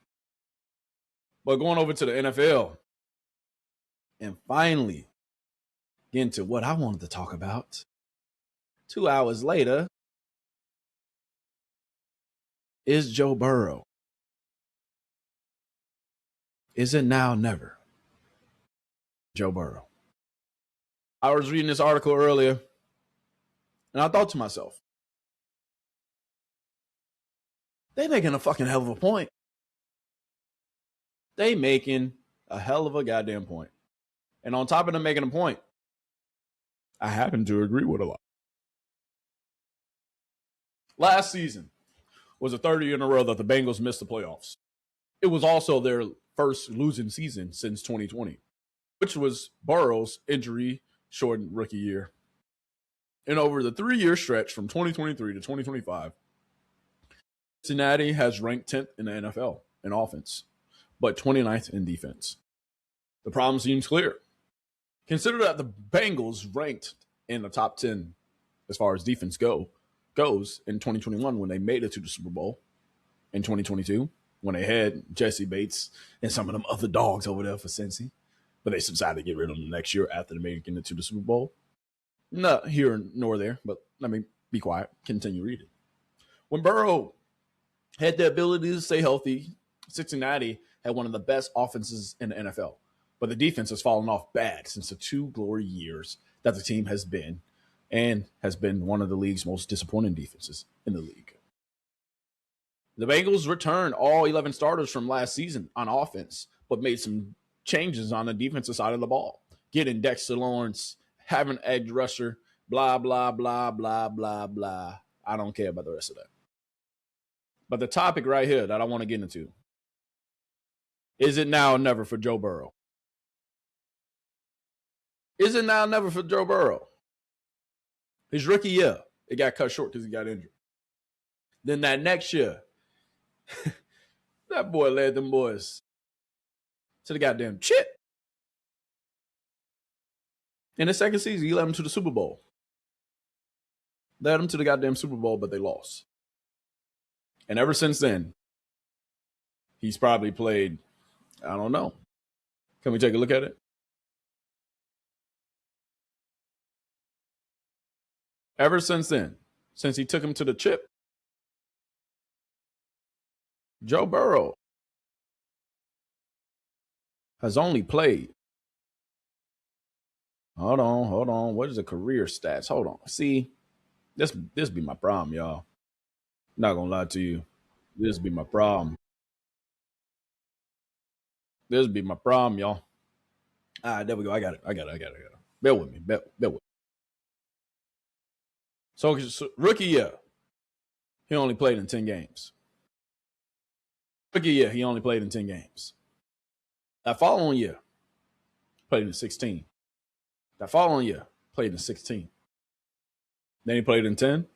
But going over to the NFL and finally getting to what I wanted to talk about. 2 hours later, is Joe Burrow. Is it now or never? Joe Burrow. I was reading this article earlier, and I thought to myself, they making a fucking hell of a point. They making a hell of a goddamn point. And on top of them making a point, I happen to agree with a lot. Last season was the third year in a row that the Bengals missed the playoffs. It was also their first losing season since 2020, which was Burrow's injury-shortened rookie year. And over the 3-year stretch from 2023 to 2025, Cincinnati has ranked 10th in the NFL in offense, but 29th in defense. The problem seems clear. Consider that the Bengals ranked in the top 10 as far as defense goes in 2021 when they made it to the Super Bowl, in 2022 when they had Jesse Bates and some of them other dogs over there for Cincy, but they decided to get rid of them next year after they made it to the Super Bowl. Not here nor there, but let me be quiet, continue reading. When Burrow had the ability to stay healthy, Cincinnati had one of the best offenses in the NFL, but the defense has fallen off bad since the 2 glory years that the team has been, and has been one of the league's most disappointing defenses in the league. The Bengals returned all 11 starters from last season on offense, but made some changes on the defensive side of the ball, getting Dexter Lawrence, having an edge rusher, blah, blah, blah, blah, blah, blah. I don't care about the rest of that. But the topic right here that I want to get into, is it now or never for Joe Burrow? Is it now or never for Joe Burrow? His rookie year, it got cut short because he got injured. Then that next year, that boy led them boys to the goddamn chip. In his second season, he led them to the Super Bowl. Led them to the goddamn Super Bowl, but they lost. And ever since then, he's probably played, I don't know. Can we take a look at it? Ever since then, since he took him to the chip, Joe Burrow has only played. Hold on. What is the career stats? Hold on. See, this be my problem, y'all. Not gonna lie to you. This be my problem. This be my problem, y'all. All right, there we go. I got it. Bear with me. Bear with me. So rookie year, he only played in 10 games. Rookie year, he only played in 10 games. That following year, played in 16. That following year, played in 16. Then he played in 10.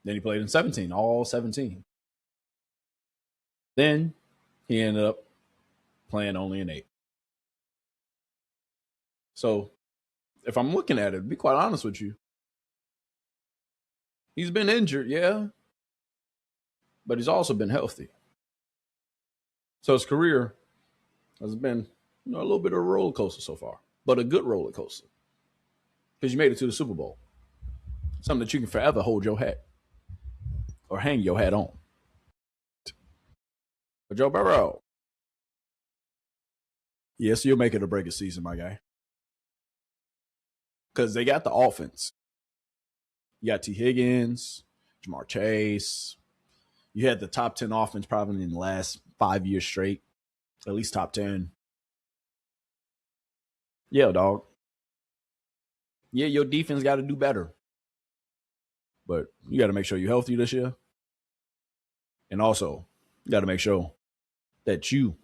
Then he played in 17, all 17. Then he ended up playing only in 8. So if I'm looking at it, to be quite honest with you, he's been injured, yeah, but he's also been healthy. So his career has been, a little bit of a roller coaster so far, but a good roller coaster because you made it to the Super Bowl. Something that you can forever hold your hat or hang your hat on. But Joe Burrow, yes, you'll make it or break a season, my guy, because they got the offense. You got T. Higgins, Jamar Chase. You had the top 10 offense probably in the last 5 years straight, at least top 10. Yeah, dog. Yeah, your defense got to do better. But you got to make sure you're healthy this year. And also, you got to make sure that you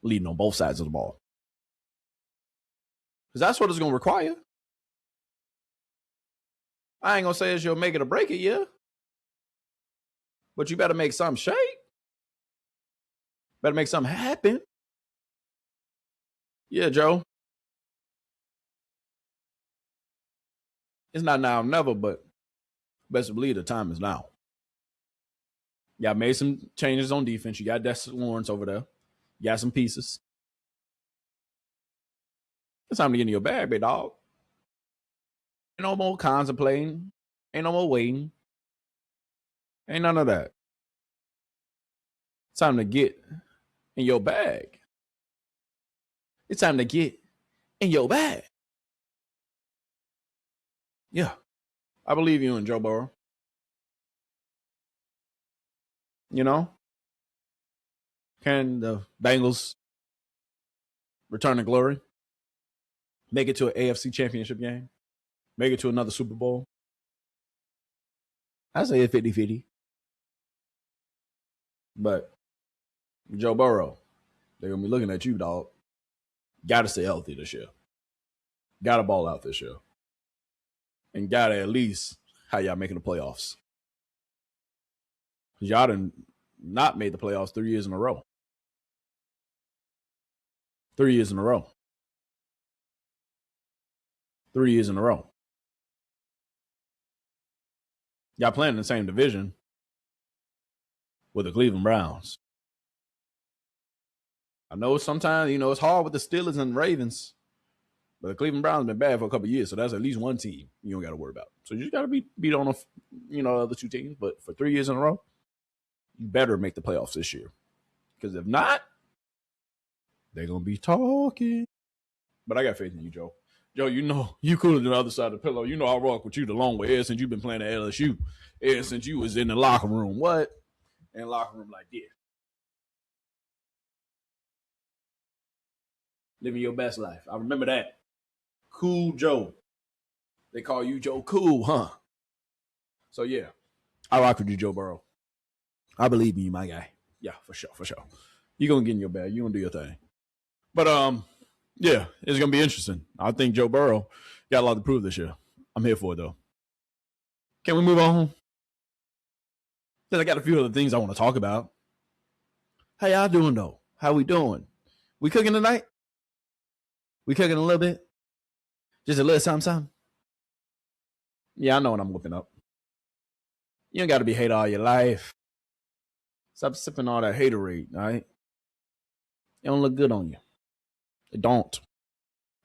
leading on both sides of the ball. Because that's what it's going to require. I ain't going to say it's you'll make it or break it, yeah. But you better make something shake. Better make something happen. Yeah, Joe. It's not now or never, but best believe the time is now. Y'all made some changes on defense. You got Dexter Lawrence over there. You got some pieces. It's time to get in your bag, big dog. Ain't no more contemplating. Ain't no more waiting. Ain't none of that. It's time to get in your bag. It's time to get in your bag. Yeah. I believe you in Joe Burrow. You know? Can the Bengals return to glory? Make it to an AFC championship game? Make it to another Super Bowl? I say it's 50-50. But Joe Burrow, they're going to be looking at you, dog. Got to stay healthy this year. Got to ball out this year. And got to at least how y'all making the playoffs. Because y'all done not made the playoffs 3 years in a row. 3 years in a row. 3 years in a row. Y'all playing in the same division with the Cleveland Browns. I know sometimes, it's hard with the Steelers and Ravens, but the Cleveland Browns have been bad for a couple of years, so that's at least one team you don't got to worry about. So you just got to beat on the other two teams. But for 3 years in a row, you better make the playoffs this year. Because if not, they're going to be talking. But I got faith in you, Joe. Joe, you cooler than the other side of the pillow. You know I rock with you the long way ever since you've been playing at LSU. Ever since you was in the locker room. What? In the locker room like this. Living your best life. I remember that. Cool Joe. They call you Joe Cool, huh? So, yeah. I rock with you, Joe Burrow. I believe in you, my guy. Yeah, for sure. You're going to get in your bag. You're going to do your thing. But, yeah, it's going to be interesting. I think Joe Burrow got a lot to prove this year. I'm here for it, though. Can we move on? Then I got a few other things I want to talk about. How y'all doing, though? How we doing? We cooking tonight? We cooking a little bit? Just a little something? Yeah, I know what I'm whipping up. You ain't got to be hater all your life. Stop sipping all that haterade, all right? It don't look good on you. It don't.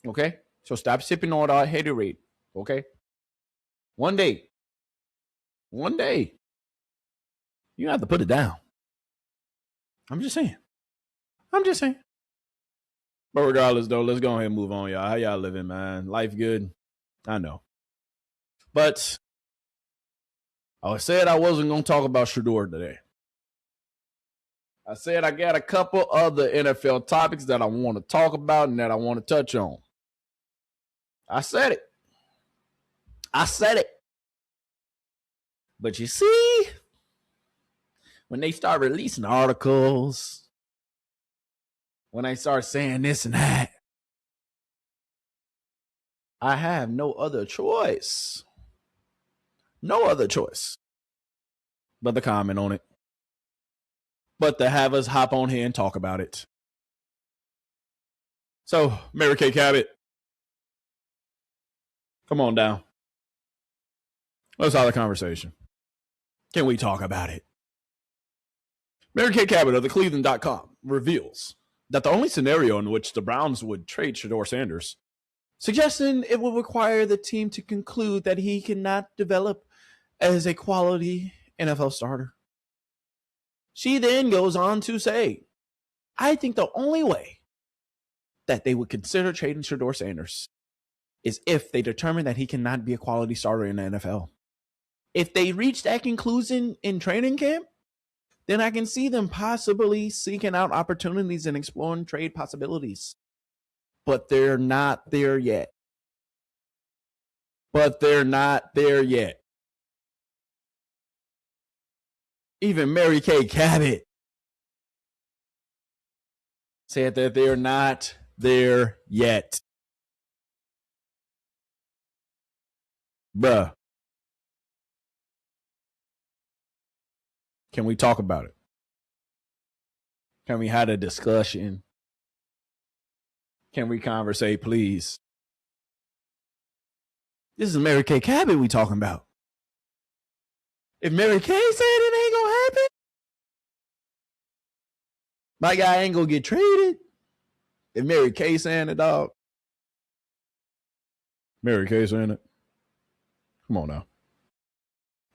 Okay? So stop sipping all that haterade, okay? One day, you have to put it down. I'm just saying. But regardless, though, let's go ahead and move on, y'all. How y'all living, man? Life good? I know. But I said I wasn't going to talk about Shedeur today. I said I got a couple other NFL topics that I want to talk about and that I want to touch on. I said it. But you see, when they start releasing articles, when I start saying this and that, I have no other choice. But to comment on it. But to have us hop on here and talk about it. So, Mary Kay Cabot, come on down. Let's have a conversation. Can we talk about it? Mary Kay Cabot of the Cleveland.com reveals that the only scenario in which the Browns would trade Shedeur Sanders, suggesting it will require the team to conclude that he cannot develop as a quality NFL starter. She then goes on to say, I think the only way that they would consider trading Shedeur Sanders is if they determine that he cannot be a quality starter in the NFL. If they reach that conclusion in training camp, then I can see them possibly seeking out opportunities and exploring trade possibilities. But they're not there yet. Even Mary Kay Cabot said that they're not there yet. Bruh. Can we talk about it? Can we have a discussion? Can we conversate, please? This is Mary Kay Cabot we talking about. If Mary Kay said it ain't gonna happen, my guy ain't gonna get traded. If Mary Kay saying it, dog. Mary Kay saying it. Come on now.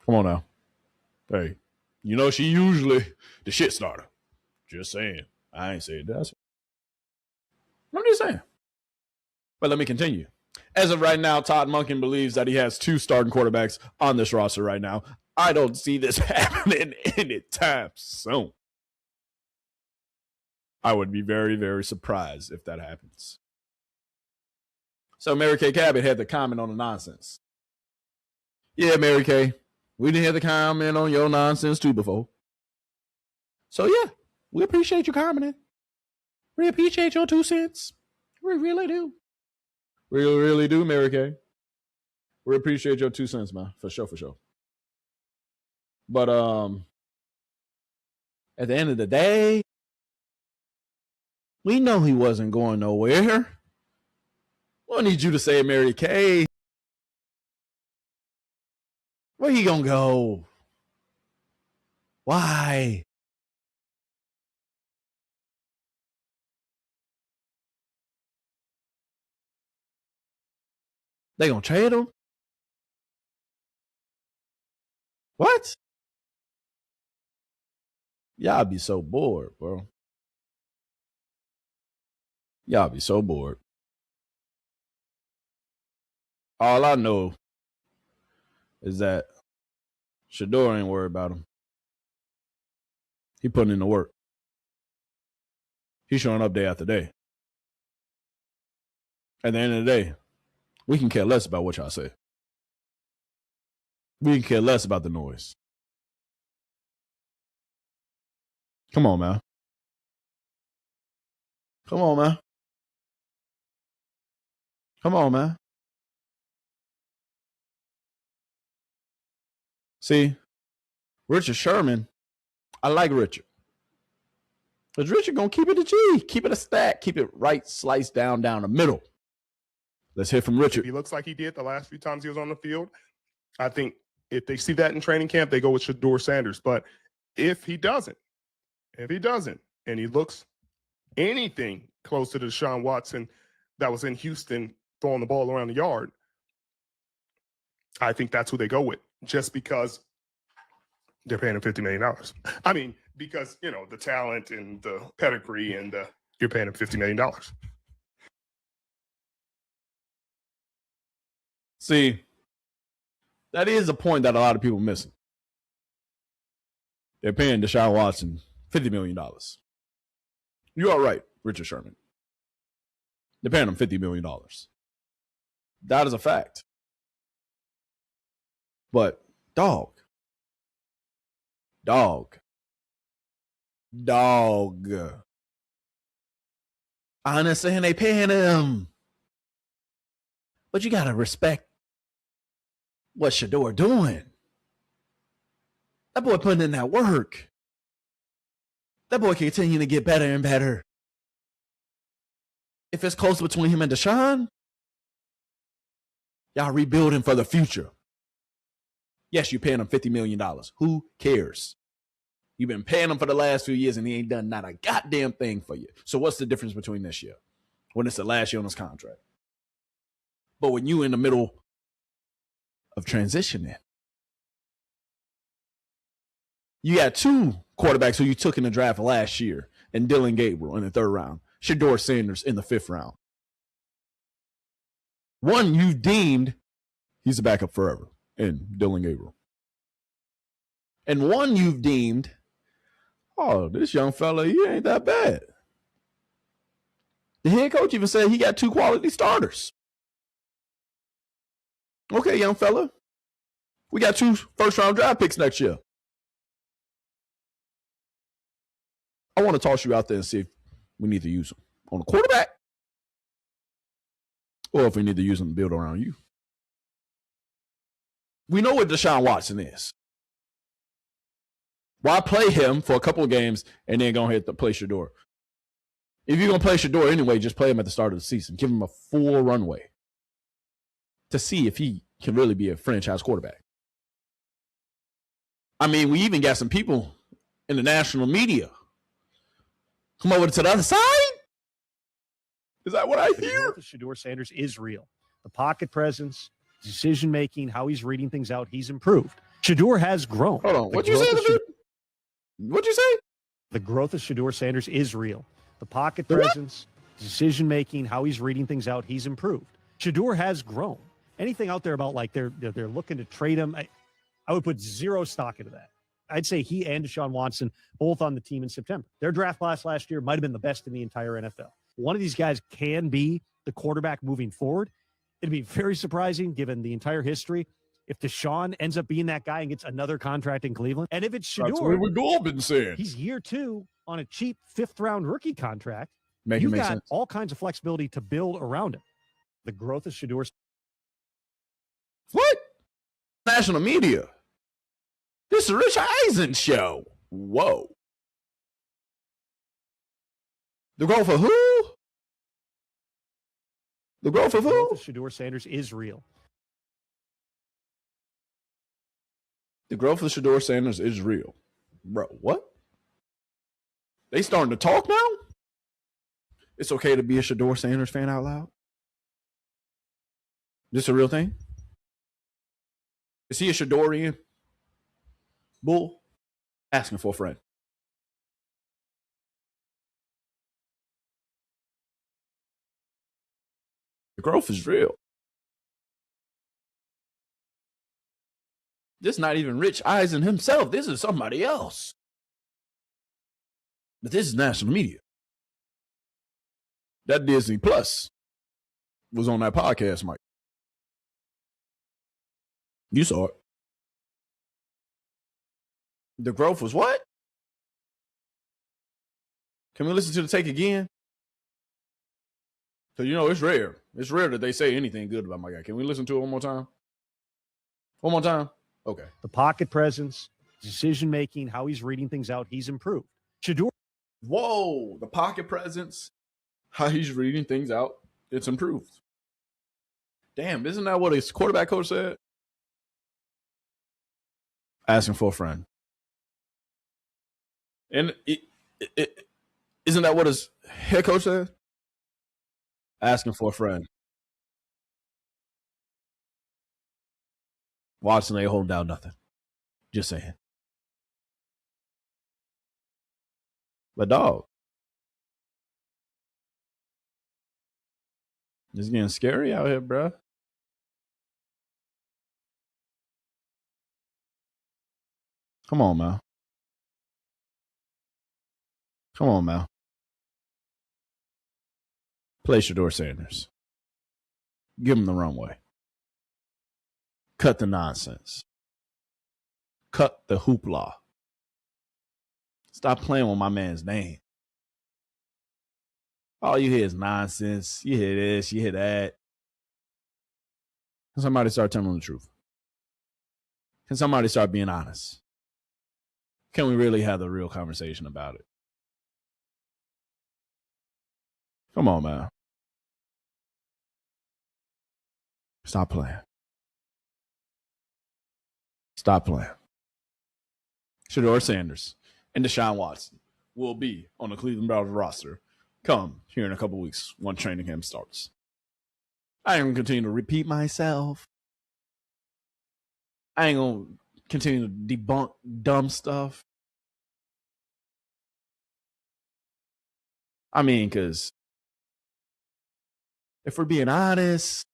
Come on now. Hey, you know she usually the shit starter. Just saying. I ain't saying that. I'm just saying. But let me continue. As of right now, Todd Monken believes that he has 2 starting quarterbacks on this roster right now. I don't see this happening anytime soon. I would be very, very surprised if that happens. So Mary Kay Cabot had to comment on the nonsense. Yeah, Mary Kay, we didn't have to comment on your nonsense too before. So yeah, we appreciate you commenting. We appreciate your 2 cents. We really do. We really do, Mary Kay. We appreciate your 2 cents, man. For sure, for sure. But at the end of the day, we know he wasn't going nowhere. We don't need you to say, Mary Kay. Where he gonna go? Why? They gonna trade him? What? Y'all be so bored, bro. Y'all be so bored. All I know is that Shador ain't worried about him. He putting in the work. He's showing up day after day. At the end of the day, we can care less about what y'all say. We can care less about the noise. Come on, man. Come on, man. Come on, man. See, Richard Sherman, I like Richard. Because Richard going to keep it a G, keep it a stack, keep it right, sliced down the middle. Let's hear from Richard. If he looks like he did the last few times he was on the field, I think if they see that in training camp, they go with Shador Sanders. But if he doesn't, and he looks anything close to the Deshaun Watson that was in Houston throwing the ball around the yard, I think that's who they go with, just because they're paying him $50 million. I mean, because, you know, the talent and the pedigree and you're paying him $50 million. See, that is a point that a lot of people are missing. They're paying Deshaun Watson $50 million. You are right, Richard Sherman. They're paying him $50 million. That is a fact. But, dog. I understand they paying him. But you got to respect what Shador doing. That boy putting in that work. That boy continuing to get better and better. If it's close between him and Deshaun, y'all rebuilding for the future. Yes, you're paying him $50 million. Who cares? You've been paying him for the last few years and he ain't done not a goddamn thing for you. So what's the difference between this year? When it's the last year on his contract. But when you in the middle of transitioning, you got 2 quarterbacks who you took in the draft last year, and Dillon Gabriel in the 3rd round, Shador Sanders in the 5th round. One you deemed he's a backup forever in Dillon Gabriel. And one you've deemed, oh, this young fella, he ain't that bad. The head coach even said he got 2 quality starters. Okay, young fella, we got 2 first-round draft picks next year. I want to toss you out there and see if we need to use them on a quarterback, or if we need to use them to build around you. We know what Deshaun Watson is. Why play him for a couple of games and then go ahead and play Shedeur? If you're going to play Shedeur anyway, just play him at the start of the season. Give him a full runway to see if he can really be a franchise quarterback. I mean, we even got some people in the national media come over to the other side. Is that what I hear? Shedeur Sanders is real. The pocket presence, decision making, how he's reading things out, he's improved. Shedeur has grown. Hold on. What'd you say, dude? What'd you say? The growth of Shedeur Sanders is real. The pocket presence, decision making, how he's reading things out, he's improved. Shedeur has grown. Anything out there about like they're looking to trade him, I would put zero stock into that. I'd say he and Deshaun Watson both on the team in September. Their draft class last year might have been the best in the entire NFL. One of these guys can be the quarterback moving forward. It'd be very surprising given the entire history if Deshaun ends up being that guy and gets another contract in Cleveland. And if it's Shedeur, that's what we've all been saying. He's year 2 on a cheap 5th-round rookie contract. You've got sense. all kinds of flexibility to build around him. The growth of Shedeur. What? National media. This is Rich Eisen show. Whoa. The growth of who? The growth of who? Shedeur Sanders is real. The growth of Shedeur Sanders is real. Bro, what? They starting to talk now? It's okay to be a Shedeur Sanders fan out loud? This a real thing? Is he a Shedorian? Bull? Asking for a friend. The growth is real. This is not even Rich Eisen himself. This is somebody else. But this is national media. That Disney Plus was on that podcast, Mike. You saw it. The growth was what? Can we listen to the take again? Because, you know, it's rare. It's rare that they say anything good about my guy. Can we listen to it one more time? One more time? Okay. The pocket presence, decision making, how he's reading things out, he's improved. Shedeur. Whoa, the pocket presence, how he's reading things out, it's improved. Damn, isn't that what his quarterback coach said? Asking for a friend. And isn't that what his head coach said? Asking for a friend. Watson ain't holding down nothing. Just saying. But dog, it's getting scary out here, bro. Come on, man. Come on, man. Play Shedeur Sanders. Give him the runway. Cut the nonsense. Cut the hoopla. Stop playing with my man's name. All you hear is nonsense. You hear this, you hear that. Can somebody start telling the truth? Can somebody start being honest? Can we really have the real conversation about it? Come on, man. Stop playing. Stop playing. Shedeur Sanders and Deshaun Watson will be on the Cleveland Browns roster come here in a couple weeks when training camp starts. I ain't going to continue to repeat myself. I ain't going to continue to debunk dumb stuff. I mean, because if we're being honest,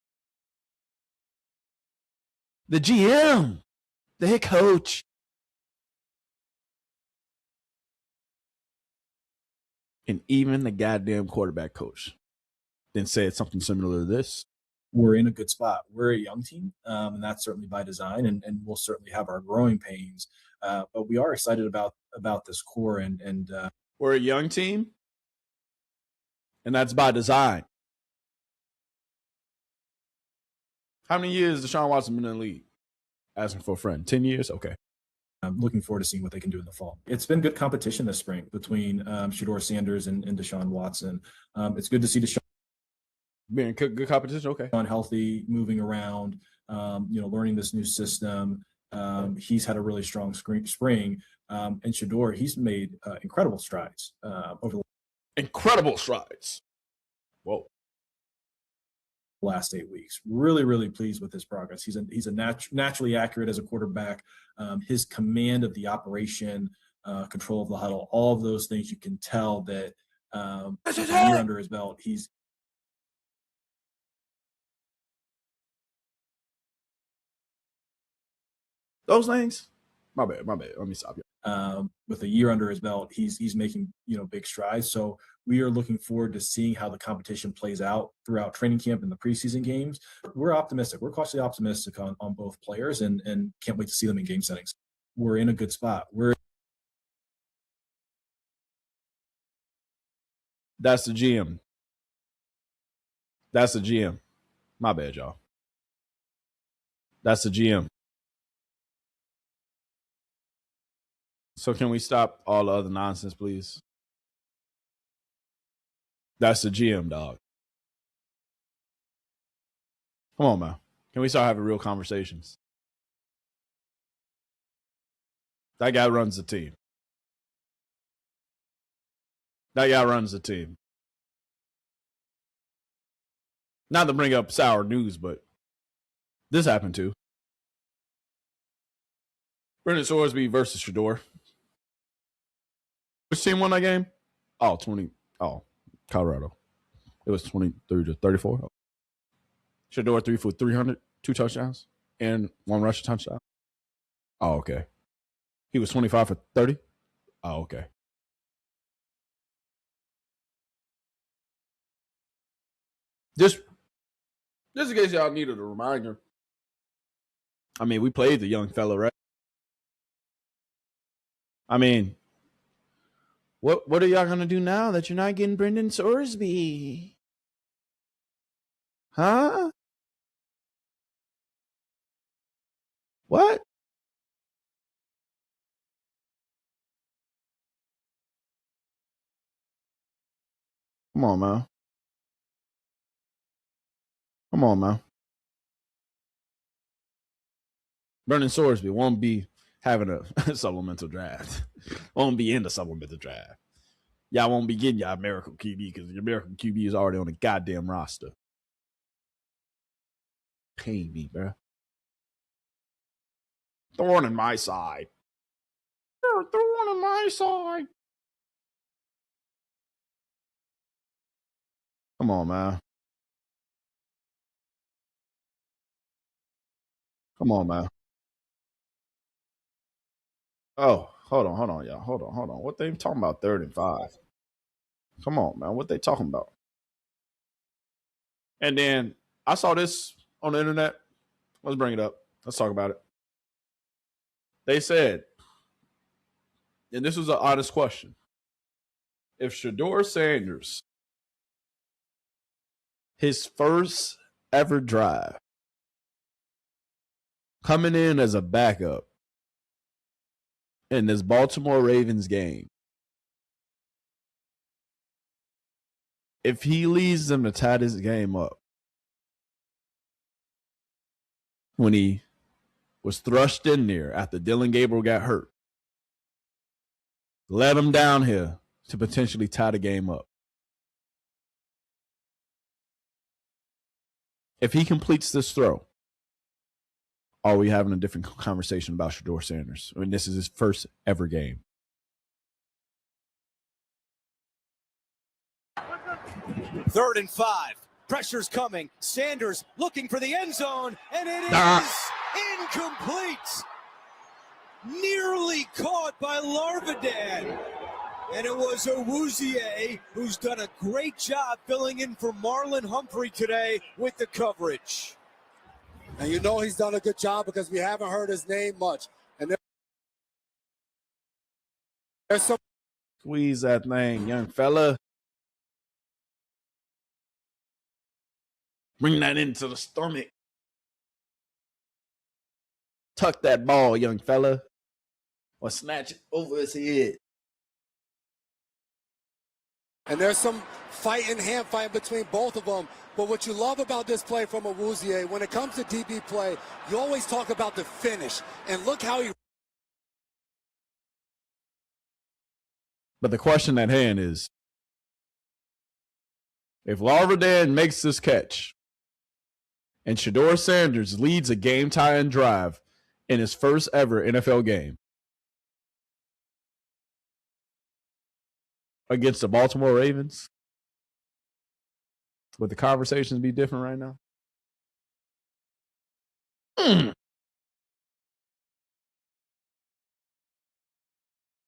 the GM, the head coach, and even the goddamn quarterback coach then said something similar to this. We're in a good spot. We're a young team, and that's certainly by design, and we'll certainly have our growing pains. But we are excited about this core. And we're a young team, And that's by design. How many years has Deshaun Watson been in the league? Asking for a friend. 10 years? Okay. I'm looking forward to seeing what they can do in the fall. It's been good competition this spring between Shedeur Sanders and Deshaun Watson. It's good to see Deshaun being good competition. Okay. Healthy, moving around, learning this new system. He's had a really strong spring. And Shedeur, he's made incredible strides over the incredible strides. Whoa. Last 8 weeks. Really, really pleased with his progress. He's naturally accurate as a quarterback. His command of the operation, control of the huddle, all of those things, you can tell that a year under his belt, he's those things. My bad. Let me stop you. With a year under his belt, he's making big strides. So we are looking forward to seeing how the competition plays out throughout training camp and the preseason games. We're optimistic. We're cautiously optimistic on both players and can't wait to see them in game settings. We're in a good spot. That's the GM. That's the GM. My bad, y'all. That's the GM. So can we stop all the other nonsense, please? That's the GM, dog. Come on, man. Can we start having real conversations? That guy runs the team. That guy runs the team. Not to bring up sour news, but this happened too. Brendan Sorsby versus Shedeur. Which team won that game? Oh, Colorado. It was 23-34. Shedeur 3 for 300, 2 touchdowns, and 1 rushing touchdown. Oh, okay. He was 25 for 30. Oh, okay. Just in case y'all needed a reminder. I mean, we played the young fella, right? I mean, what are y'all gonna do now that you're not getting Brendan Sorsby? Huh? What? Come on, man. Come on, man. Brendan Sorsby won't be having a supplemental draft. Won't be in the supplemental draft. Y'all won't be getting y'all American QB because your American QB is already on the goddamn roster. Pay me, bro. Thorn in my side. You're a thorn in my side. Come on, man. Come on, man. Oh, hold on, y'all. Hold on. What they talking about? 3rd and 5. Come on, man. What they talking about? And then I saw this on the internet. Let's bring it up. Let's talk about it. They said, and this was an honest question, if Shedeur Sanders, his first ever drive, coming in as a backup in this Baltimore Ravens game, if he leads them to tie this game up, when he was thrust in there after Dylan Gabriel got hurt, led him down here to potentially tie the game up. If he completes this throw, are we having a different conversation about Shedeur Sanders? I mean, this is his first ever game. Third and 5. Pressure's coming. Sanders looking for the end zone, and it is incomplete. Nearly caught by Larvidan. And it was Awuzie who's done a great job filling in for Marlon Humphrey today with the coverage. And you know he's done a good job because we haven't heard his name much. And there's some squeeze that thing, young fella. Bring that into the stomach. Tuck that ball, young fella. Or snatch it over his head. And there's some hand fighting between both of them. But what you love about this play from Awuzie, when it comes to DB play, you always talk about the finish. And look how he... But the question at hand is, if Larvadain makes this catch and Shedeur Sanders leads a game-tying drive in his first ever NFL game against the Baltimore Ravens, would the conversations be different right now?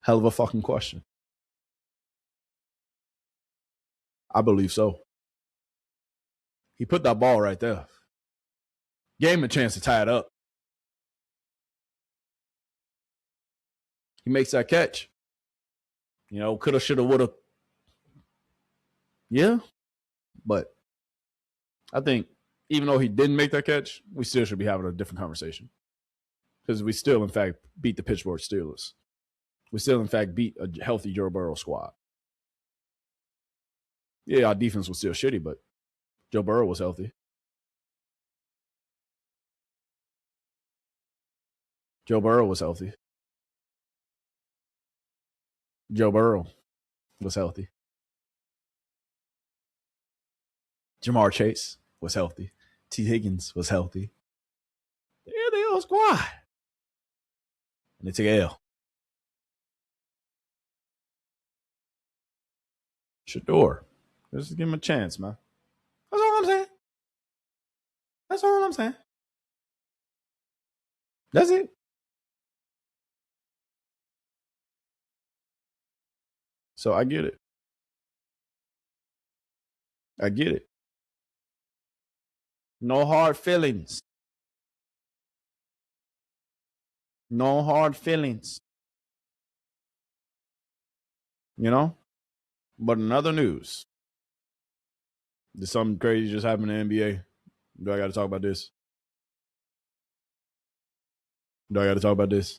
Hell of a fucking question. I believe so. He put that ball right there. Gave him a chance to tie it up. He makes that catch. You know, coulda, shoulda, woulda. Yeah. But I think even though he didn't make that catch, we still should be having a different conversation. Because we still, in fact, beat the Pittsburgh Steelers. We still, in fact, beat a healthy Joe Burrow squad. Yeah, our defense was still shitty, but Joe Burrow was healthy. Joe Burrow was healthy. Joe Burrow was healthy. Jamar Chase was healthy. T. Higgins was healthy. Yeah, they all squad. And they took an L. Shedeur. Just give him a chance, man. That's all I'm saying. That's all I'm saying. That's it. So I get it. I get it. No hard feelings. No hard feelings. You know? But in other news, did something crazy just happen in the NBA? Do I got to talk about this? Do I got to talk about this?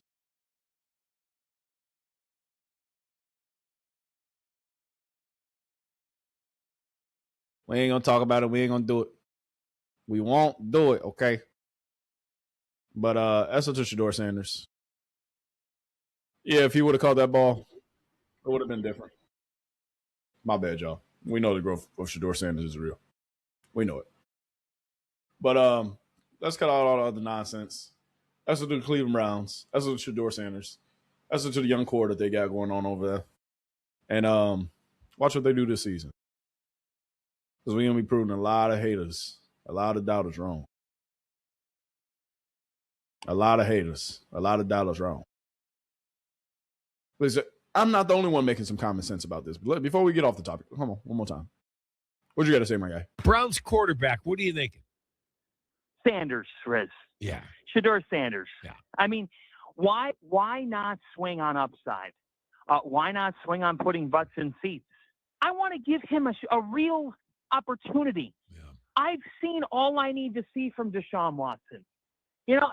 We ain't going to talk about it. We ain't going to do it. We won't do it, okay? But that's up to Shedeur Sanders. Yeah, if he would have caught that ball, it would have been different. My bad, y'all. We know the growth of Shedeur Sanders is real. We know it. But let's cut out all the other nonsense. That's what the Cleveland Browns. That's what Shedeur Sanders. That's what to the young core that they got going on over there. And watch what they do this season. Because we're going to be proving a lot of haters, a lot of doubters wrong. A lot of haters, a lot of doubters wrong. Listen, I'm not the only one making some common sense about this. But before we get off the topic, come on, one more time. What you got to say, my guy? Browns quarterback, what are you thinking? Sanders, Riz. Yeah. Shedeur Sanders. Yeah. I mean, why not swing on upside? Why not swing on putting butts in seats? I want to give him a real opportunity. Yeah. I've seen all I need to see from Deshaun Watson. You know,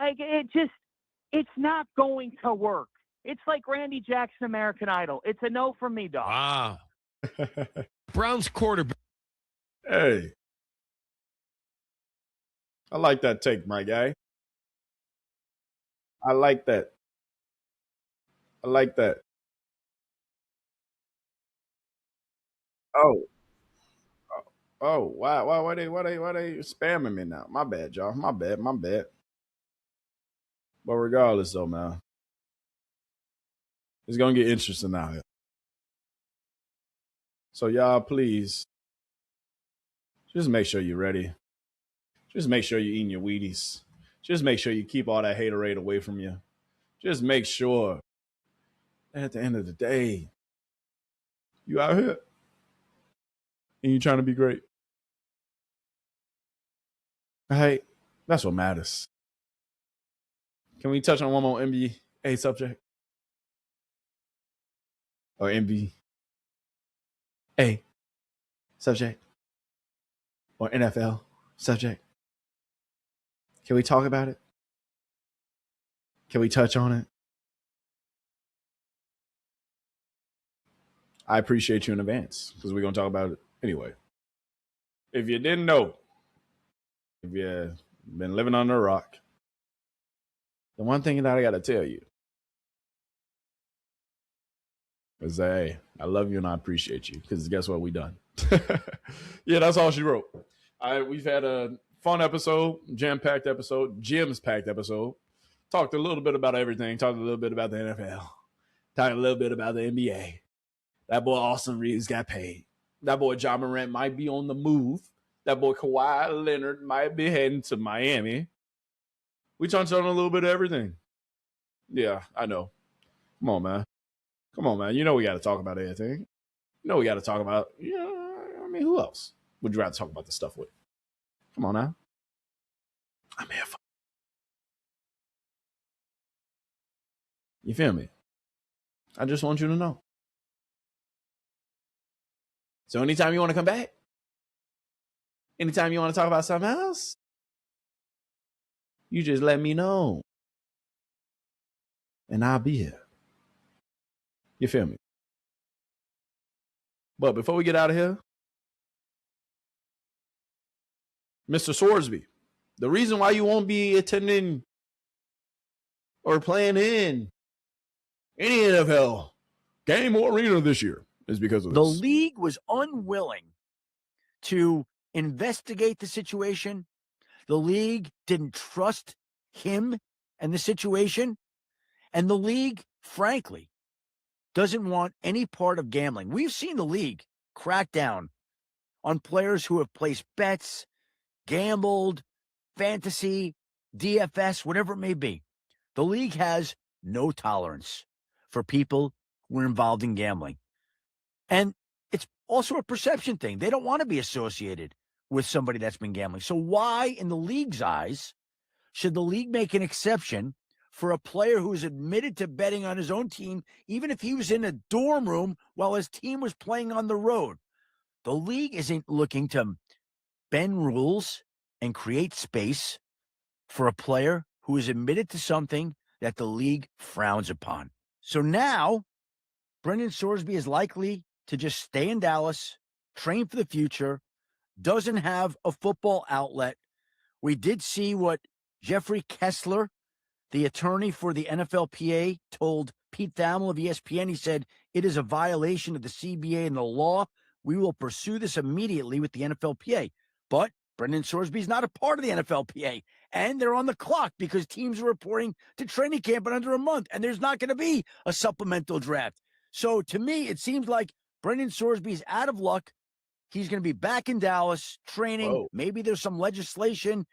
it's not going to work. It's like Randy Jackson, American Idol. It's a no from me, dog. Wow. Browns quarterback. Hey. I like that take, my guy. I like that. I like that. Oh, why they spamming me now? My bad, y'all. My bad. But regardless, though, man, it's gonna get interesting out here. So y'all, please, just make sure you're ready. Just make sure you're eating your Wheaties. Just make sure you keep all that haterade away from you. Just make sure that at the end of the day, you out here and you trying to be great. Hey, that's what matters. Can we touch on one more NBA subject? Or NBA subject? Or NFL subject? Can we talk about it? Can we touch on it? I appreciate you in advance because we're going to talk about it anyway. If you didn't know, if you've been living under a rock, the one thing that I got to tell you is that, hey, I love you and I appreciate you because guess what? We done. Yeah, that's all she wrote. We've had a fun episode, jam-packed episode, gems-packed episode. Talked a little bit about everything. Talked a little bit about the NFL. Talked a little bit about the NBA. That boy Austin Reeves got paid. That boy Ja Morant might be on the move. That boy Kawhi Leonard might be heading to Miami. We touched on a little bit of everything. Yeah, I know. Come on, man. Come on, man. You know we got to talk about everything. You know we got to talk about, I mean, who else would you rather talk about this stuff with? Come on now. I'm here for. You feel me? I just want you to know. So anytime you want to come back, anytime you want to talk about something else, you just let me know. And I'll be here. You feel me? But before we get out of here, Mr. Sorsby, the reason why you won't be attending or playing in any NFL game or arena this year is because of the this. league was unwilling to investigate the situation. The league didn't trust him and the situation. And the league, frankly, doesn't want any part of gambling. We've seen the league crack down on players who have placed bets, gambled, fantasy, DFS, whatever it may be. The league has no tolerance for people who are involved in gambling. And it's also a perception thing. They don't want to be associated with somebody that's been gambling. So why, in the league's eyes, should the league make an exception for a player who's admitted to betting on his own team, even if he was in a dorm room while his team was playing on the road? The league isn't looking to bend rules and create space for a player who is admitted to something that the league frowns upon. So now, Brendan Sorsby is likely to just stay in Dallas, train for the future, doesn't have a football outlet. We did see what Jeffrey Kessler, the attorney for the NFLPA, told Pete Thamel of ESPN. He said, it is a violation of the CBA and the law. We will pursue this immediately with the NFLPA. But Brendan Sorsby is not a part of the NFLPA, and they're on the clock because teams are reporting to training camp in under a month, and there's not going to be a supplemental draft. So to me, it seems like Brendan Sorsby is out of luck. He's going to be back in Dallas training. Whoa. Maybe there's some legislation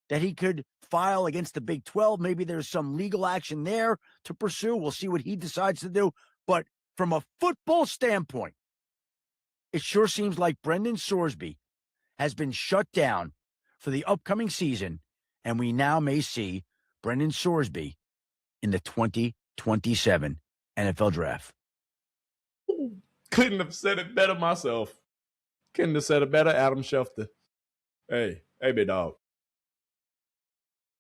that he could file against the Big 12. Maybe there's some legal action there to pursue. We'll see what he decides to do. But from a football standpoint, it sure seems like Brendan Sorsby has been shut down for the upcoming season, and we now may see Brendan Sorsby in the 2027 NFL Draft. Couldn't have said it better myself. Couldn't have said it better, Adam Schefter. Hey, big dog.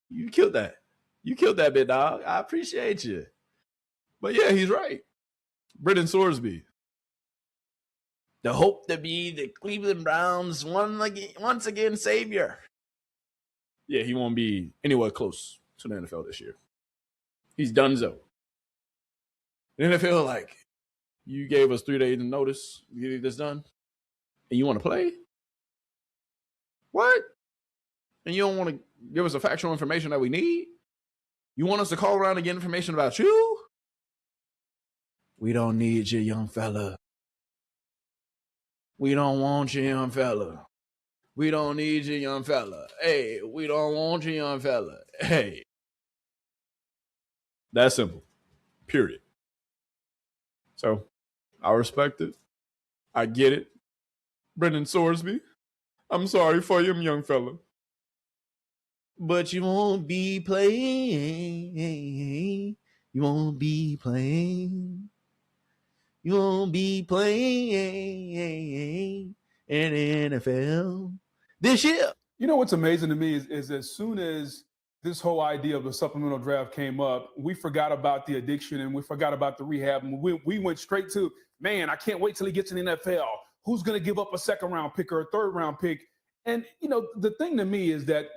You killed that. You killed that, big dog. I appreciate you. But yeah, he's right. Brendan Sorsby. The hope to be the Cleveland Browns once again savior. Yeah, he won't be anywhere close to the NFL this year. He's donezo. The NFL, like, you gave us 3 days notice to get this done, and you want to play? What? And you don't want to give us the factual information that we need? You want us to call around and get information about you? We don't need you, young fella. We don't want you, young fella. We don't need you, young fella. Hey, we don't want you, young fella. Hey. That's simple. Period. So, I respect it. I get it. Brendan Sorsby, I'm sorry for you, young fella. But you won't be playing. You won't be playing. You won't be playing in NFL this year. You know what's amazing to me is as soon as this whole idea of the supplemental draft came up, we forgot about the addiction and we forgot about the rehab. And we went straight to, man, I can't wait till he gets in the NFL. Who's going to give up a second-round pick or a third-round pick? And, you know, the thing to me is that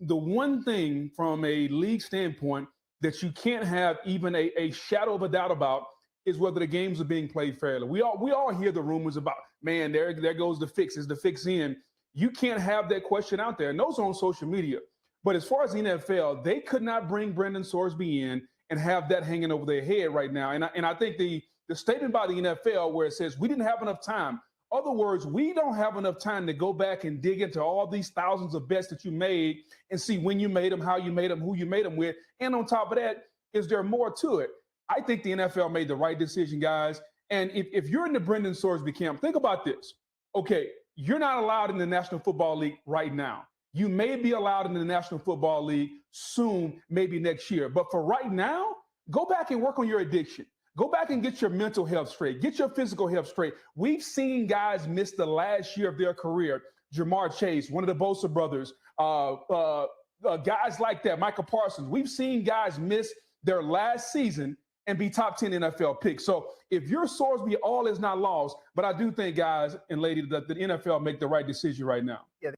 the one thing from a league standpoint that you can't have even a shadow of a doubt about is whether the games are being played fairly. We all hear the rumors about, man, there goes the fix. Is the fix in? You can't have that question out there. And those are on social media. But as far as the NFL, they could not bring Brendan Sorsby in and have that hanging over their head right now. And I think the statement by the NFL where it says we didn't have enough time. Other words, we don't have enough time to go back and dig into all these thousands of bets that you made and see when you made them, how you made them, who you made them with. And on top of that, is there more to it? I think the NFL made the right decision, guys. And if you're in the Brendan Sorsby camp, think about this. Okay, you're not allowed in the National Football League right now. You may be allowed in the National Football League soon, maybe next year. But for right now, go back and work on your addiction. Go back and get your mental health straight. Get your physical health straight. We've seen guys miss the last year of their career. Jamar Chase, one of the Bosa brothers, guys like that, Michael Parsons. We've seen guys miss their last season and be top 10 NFL picks. So if you're Sorsby, all is not lost. But I do think, guys and ladies, that the NFL make the right decision right now. Yeah,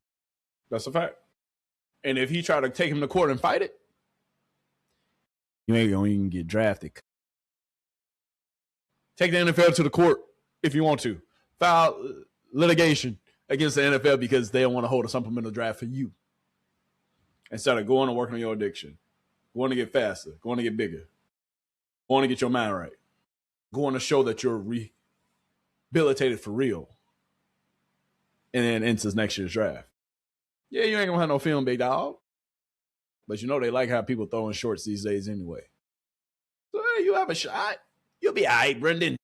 that's a fact. And if he try to take him to court and fight it, you ain't going to even get drafted. Take the NFL to the court if you want to. File litigation against the NFL because they don't want to hold a supplemental draft for you. Instead of going and working on your addiction, going to get faster, going to get bigger, going to get your mind right, going to show that you're rehabilitated for real, and then enters next year's draft. Yeah, you ain't going to have no film, big dog. But you know they like how people throw in shorts these days anyway. So hey, you have a shot. You'll be all right, Brendan.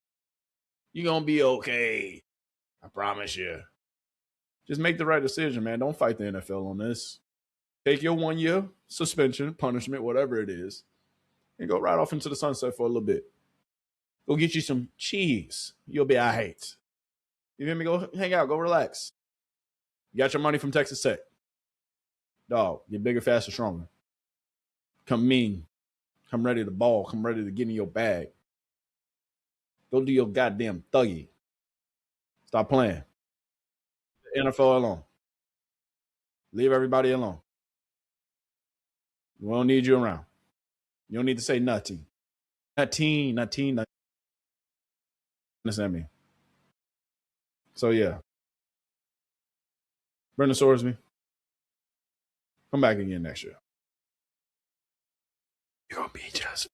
You're going to be okay. I promise you. Just make the right decision, man. Don't fight the NFL on this. Take your 1 year suspension, punishment, whatever it is, and go right off into the sunset for a little bit. Go get you some cheese. You'll be all right. You hear me? Go hang out. Go relax. You got your money from Texas Tech. Dog, get bigger, faster, stronger. Come mean. Come ready to ball. Come ready to get in your bag. Go do your goddamn thuggy. Stop playing. The NFL alone. Leave everybody alone. We don't need you around. You don't need to say nothing. Nothing. Understand me? So, yeah. Brendan Sorsby, come back again next year. You're going to be just.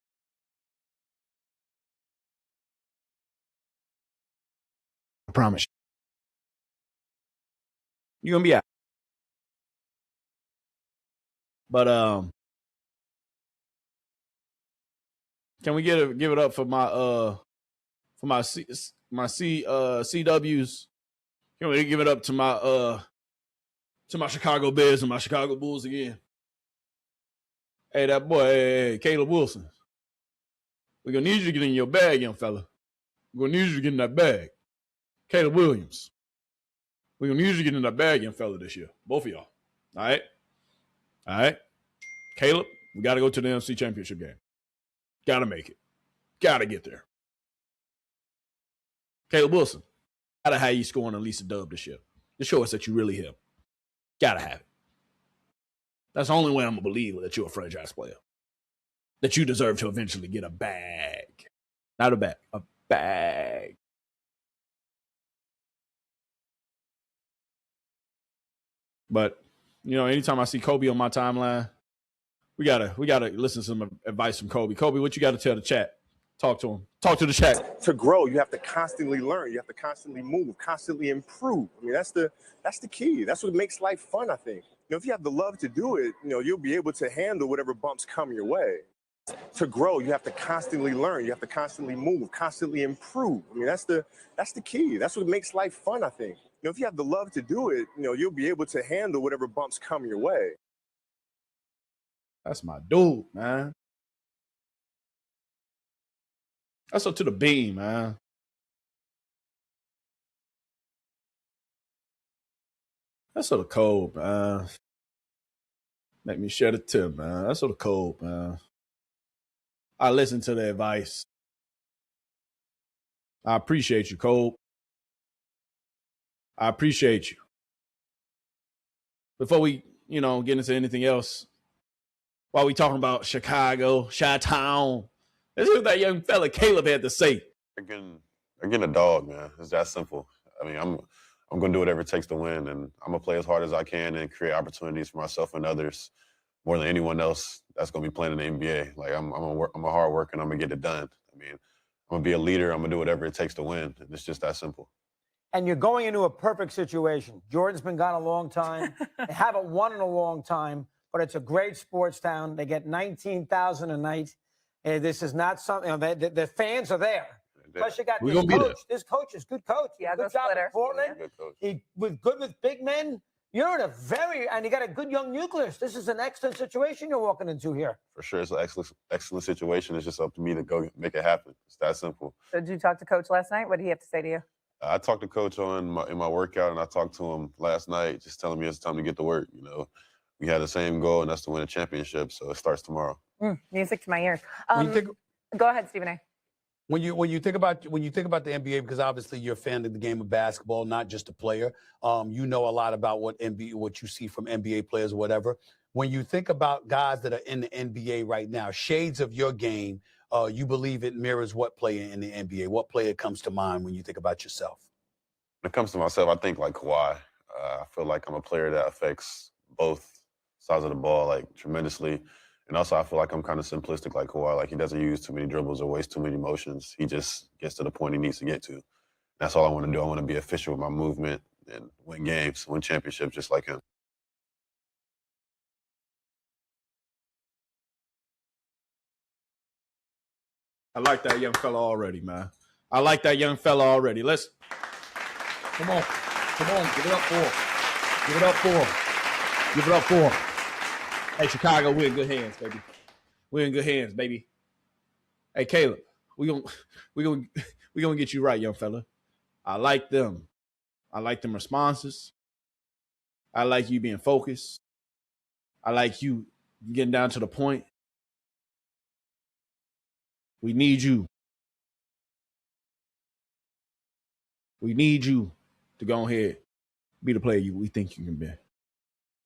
I promise you. You're going to be out. But, can we give it up for my CWs? Can we give it up to my Chicago Bears and my Chicago Bulls again? Hey, that boy, hey, Caleb Wilson. We're gonna need you to get in your bag, young fella. We're gonna need you to get in that bag. Caleb Williams. We're gonna need you to get in that bag, young fella, this year. Both of y'all. All right? All right? Caleb, we gotta go to the NFC Championship game. Gotta make it. Gotta get there. Caleb Wilson, gotta have you scoring at least a dub this year to show us that you really him. Gotta have it. That's the only way I'm gonna believe that you're a franchise player. That you deserve to eventually get a bag. Not a bag, a bag. But, you know, anytime I see Kobe on my timeline, we gotta listen to some advice from Kobe. Kobe, what you gotta tell the chat? Talk to him. Talk to the chat. To grow, you have to constantly learn. You have to constantly move, constantly improve. I mean, that's the key. That's what makes life fun, I think. You know, if you have the love to do it, you know, you'll be able to handle whatever bumps come your way. To grow, you have to constantly learn. You have to constantly move, constantly improve. I mean, that's the key. That's what makes life fun, I think. You know, if you have the love to do it, you know, you'll be able to handle whatever bumps come your way. That's my dude, man. That's up to the beam, man. That's so cold, man. Make me shed a tear, man. That's sort of cold, man. I listen to the advice. I appreciate you, Cole. I appreciate you. Before we, get into anything else, while we talking about Chicago, Chi-Town, let's hear what that young fella Caleb had to say. Again, a dog, man. It's that simple. I mean, I'm going to do whatever it takes to win, and I'm going to play as hard as I can and create opportunities for myself and others more than anyone else that's going to be playing in the NBA. Like, I'm a hard worker, and I'm going to get it done. I mean, I'm going to be a leader. I'm going to do whatever it takes to win, and it's just that simple. And you're going into a perfect situation. Jordan's been gone a long time. They haven't won in a long time, but it's a great sports town. They get 19,000 a night. And this is not something, the fans are there. Plus, you got this coach. This coach is good coach. Yeah, good job in Portland. He was good with big men. You're in and you got a good young nucleus. This is an excellent situation you're walking into here. For sure, it's an excellent situation. It's just up to me to go make it happen. It's that simple. So did you talk to Coach last night? What did he have to say to you? I talked to Coach in my workout, and I talked to him last night, just telling me it's time to get to work. We had the same goal, and that's to win a championship. So it starts tomorrow. Music to my ears. Go ahead, Stephen A. When you think about the NBA, because obviously you're a fan of the game of basketball, not just a player. You know a lot about what you see from NBA players or whatever. When you think about guys that are in the NBA right now, shades of your game, you believe it mirrors what player in the NBA? What player comes to mind when you think about yourself? When it comes to myself, I think like Kawhi. I feel like I'm a player that affects both sides of the ball like tremendously. And also, I feel like I'm kind of simplistic like Kawhi. Like, he doesn't use too many dribbles or waste too many motions. He just gets to the point he needs to get to. That's all I want to do. I want to be efficient with my movement and win games, win championships just like him. I like that young fella already, man. Let's come on, give it up for him. Hey, Chicago, we're in good hands, baby. Hey, Caleb, we gonna get you right, young fella. I like them. I like them responses. I like you being focused. I like you getting down to the point. We need you. We need you to go ahead, be the player we think you can be.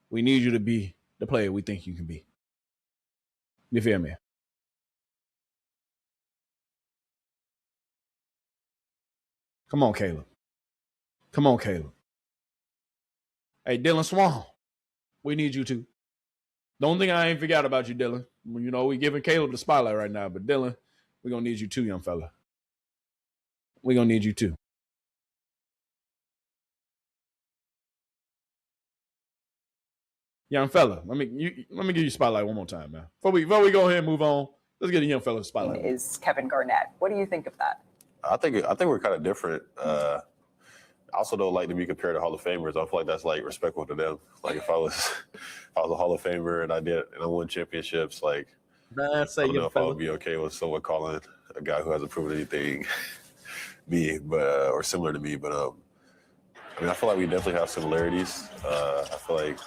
We need you to be the player we think you can be. You feel me? Come on, Caleb. Hey, Dylan Swan, we need you too. Don't think I ain't forgot about you, Dylan. We giving Caleb the spotlight right now, but Dylan, we're going to need you too, young fella. We're going to need you too. Young fella, let me give you a spotlight one more time, man. Before we go ahead and move on, let's get a young fella spotlight. Is Kevin Garnett. What do you think of that? I think we're kind of different. I also don't like to be compared to Hall of Famers. I feel like that's like respectful to them. Like if I was a Hall of Famer and I won championships, like I don't know if I would be okay with someone calling a guy who hasn't proven anything me, but or similar to me. But I feel like we definitely have similarities. I feel like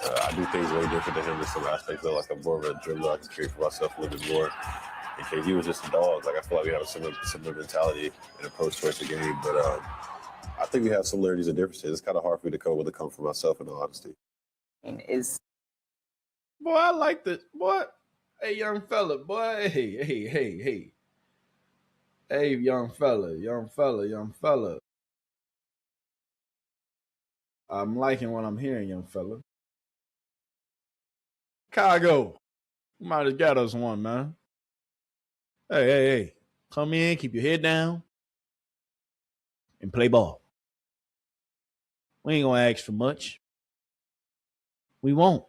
I do things way different than him in some aspects. Though, like I'm more of a dribbler. I can create for myself a little bit more. And KD was just a dog. Like I feel like we have a similar mentality and approach towards the game. But I think we have similarities and differences. It's kind of hard for me to come for myself, in all honesty. Boy, I like this. Boy, hey, young fella. Boy, hey. Hey, young fella. I'm liking what I'm hearing, young fella. Chicago, you might have got us one, man. Hey. Come in, keep your head down, and play ball. We ain't going to ask for much. We won't.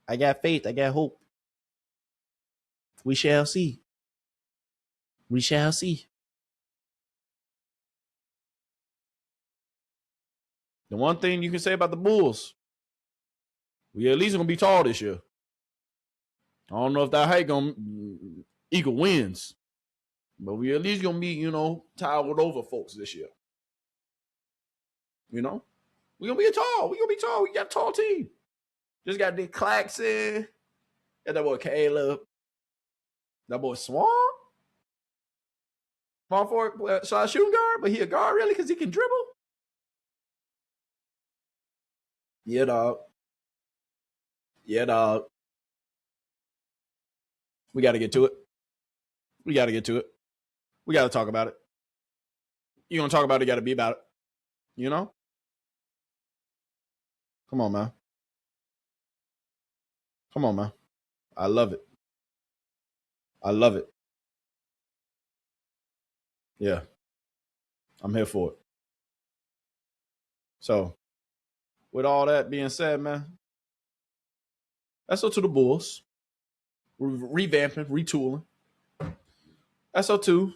I got faith. I got hope. We shall see. The one thing you can say about the Bulls, we at least going to be tall this year. I don't know if that height going to equal wins, but we at least going to be, towered over folks this year. We're going to be tall. We got a tall team. Just got the Claxton. Got that boy Caleb. That boy Swan. Small forward, so I shooting guard, but he a guard really because he can dribble. Yeah, dog. Yeah, dog. We got to get to it. We got to get to it. We got to talk about it. You gonna talk about it? Got to be about it. You know? Come on, man. Come on, man. I love it. I love it. Yeah. I'm here for it. So, with all that being said, man, that's up to the Bulls. We're revamping, retooling. SO2,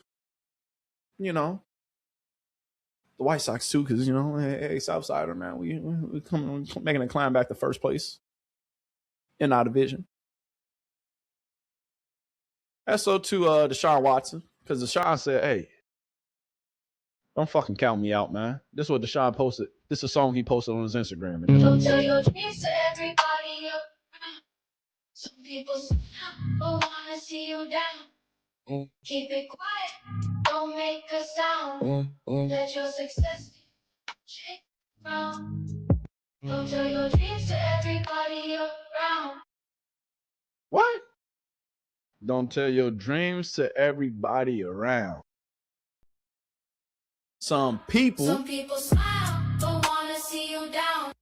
you know, the White Sox too, because, you know, hey, Southsider, man, we coming, making a climb back to first place in our division. SO2, Deshaun Watson, because Deshaun said, hey, don't fucking count me out, man. This is what Deshaun posted. This is a song he posted on his Instagram. Don't tell your dreams to everybody. Some people wanna see you down. Keep it quiet. Don't make a sound. Let your success shake around. Don't tell your dreams to everybody around. What? Don't tell your dreams to everybody around. Some people smile but wanna see you down.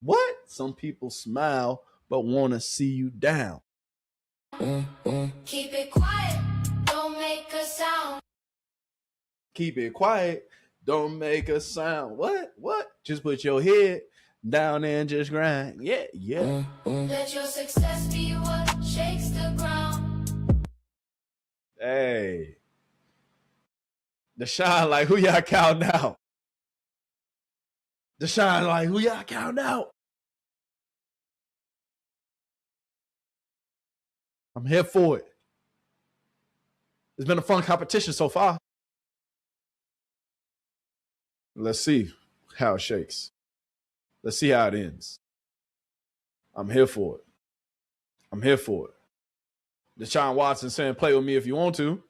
What? Some people smile but want to see you down. Keep it quiet. Don't make a sound. Keep it quiet. Don't make a sound. What? What? Just put your head down and just grind. Yeah, yeah. Let your success be what shakes the ground. Hey. Deshaun, like, who y'all counting out? Deshaun, like, who y'all counting out? I'm here for it. It's been a fun competition so far. Let's see how it shakes. Let's see how it ends. I'm here for it. I'm here for it. Deshaun Watson saying, play with me if you want to.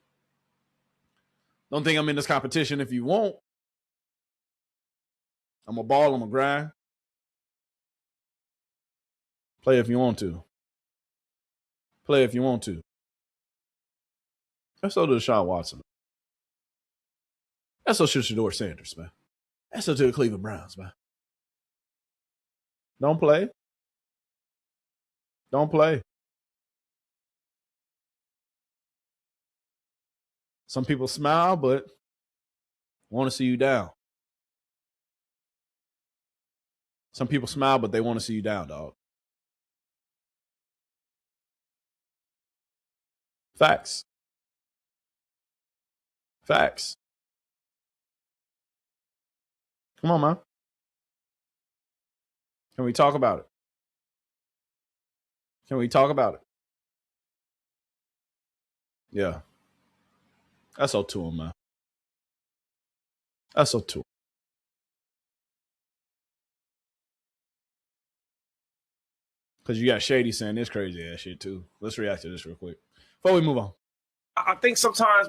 Don't think I'm in this competition if you won't. I'm a ball, I'm a grind. Play if you want to. Play if you want to. That's so to Deshaun Watson. That's so to Shedeur Sanders, man. That's so to the Cleveland Browns, man. Don't play. Don't play. Some people smile, but want to see you down. Some people smile, but they want to see you down, dog. Facts. Facts. Come on, man. Can we talk about it? Can we talk about it? Yeah. That's all to him, man. That's all to him. Because you got Shady saying this crazy ass shit, too. Let's react to this real quick before we move on. I think sometimes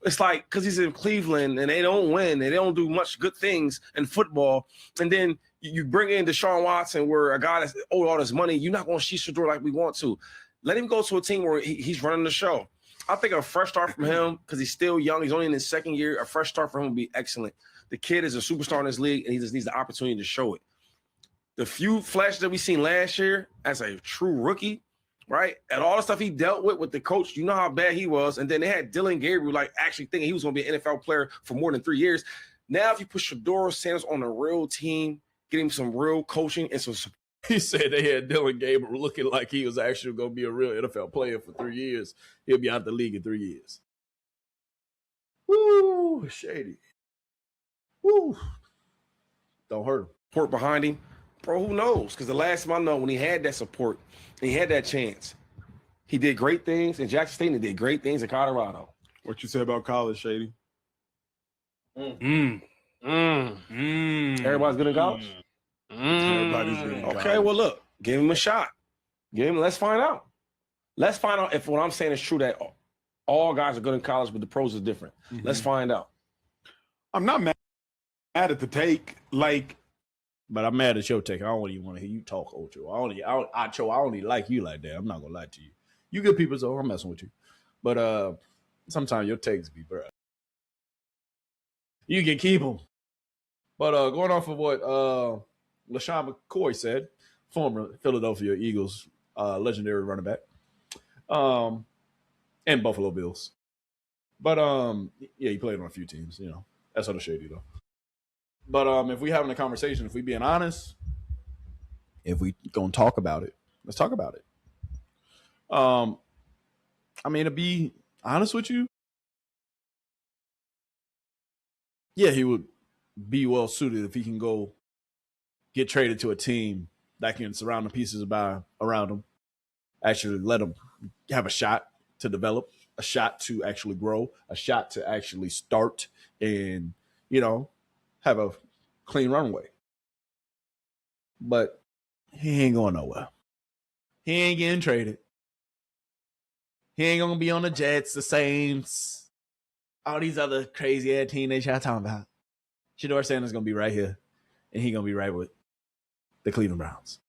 it's like because he's in Cleveland and they don't win and they don't do much good things in football. And then you bring in Deshaun Watson, where a guy that's owed all this money, you're not going to see Shedeur like we want to. Let him go to a team where he's running the show. I think a fresh start from him, because he's still young, he's only in his second year, a fresh start for him would be excellent. The kid is a superstar in this league, and he just needs the opportunity to show it. The few flashes that we seen last year as a true rookie, right? And all the stuff he dealt with the coach, you know how bad he was. And then they had Dylan Gabriel, like, actually thinking he was going to be an NFL player for more than 3 years. Now, if you put Shedeur Sanders on a real team, get him some real coaching and some support. He said they had Dylan Gabriel looking like he was actually going to be a real NFL player for 3 years. He'll be out the league in 3 years. Woo, Shady. Woo. Don't hurt him. Support behind him. Bro, who knows? Because the last time I know, when he had that support and he had that chance, he did great things in Jackson State and he did great things in Colorado. What you say about college, Shady? Everybody's good in college? Everybody's really okay. Well, look, give him a shot. Let's find out. Let's find out if what I'm saying is true, that all guys are good in college, but the pros is different. Let's find out. I'm not mad at the take, but I'm mad at your take. I don't even want to hear you talk, Ocho. I only like you like that. I'm not gonna lie to you. You good people, so I'm messing with you. But sometimes your takes be, bro. You can keep them. But going off of what LaShawn McCoy said, former Philadelphia Eagles legendary running back, and Buffalo Bills. But yeah, he played on a few teams. You know, that's not shady though. But if we having a conversation, if we being honest, if we gonna talk about it, let's talk about it. I mean, to be honest with you, yeah, he would be well suited if he can go get traded to a team that can surround the pieces around him, actually let him have a shot to develop, a shot to actually grow, a shot to actually start and, you know, have a clean runway. But he ain't going nowhere. He ain't getting traded. He ain't going to be on the Jets, the Saints, all these other crazy-ass teams that y'all talking about. Shedeur Sanders going to be right here, and he going to be right with the Cleveland Browns.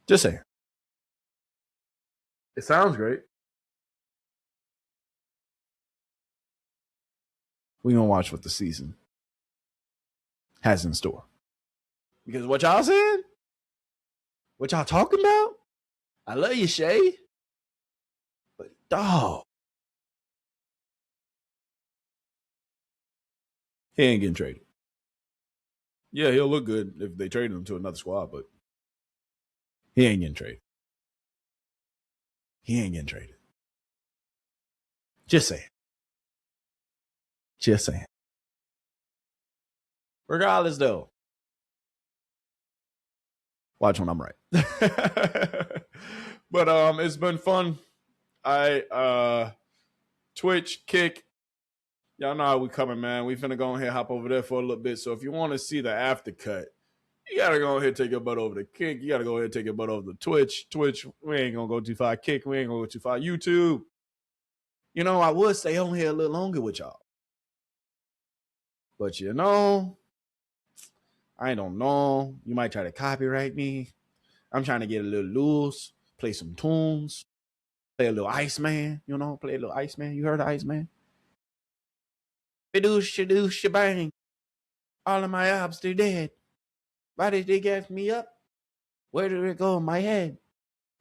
Just saying. It sounds great. We're going to watch what the season has in store. Because what y'all saying? What y'all talking about? I love you, Shay. But, dog. He ain't getting traded. Yeah, he'll look good if they trade him to another squad, but he ain't getting traded. He ain't getting traded. Just saying. Just saying. Regardless, though, watch when I'm right. But it's been fun. Twitch, Kick, y'all know how we coming, man. We finna go ahead and hop over there for a little bit. So if you want to see the after cut, you gotta go ahead and take your butt over to Kick. You gotta go ahead and take your butt over to Twitch. We ain't gonna go too far. Kick, we ain't gonna go too far. YouTube. You know, I would stay on here a little longer with y'all. But you know, I don't know. You might try to copyright me. I'm trying to get a little loose, play some tunes, play a little Iceman, you know, play a little Iceman. You heard of Iceman? Shadoosh, bang. All of my ops, they're dead. Why did they gas me up? Where did it go in my head?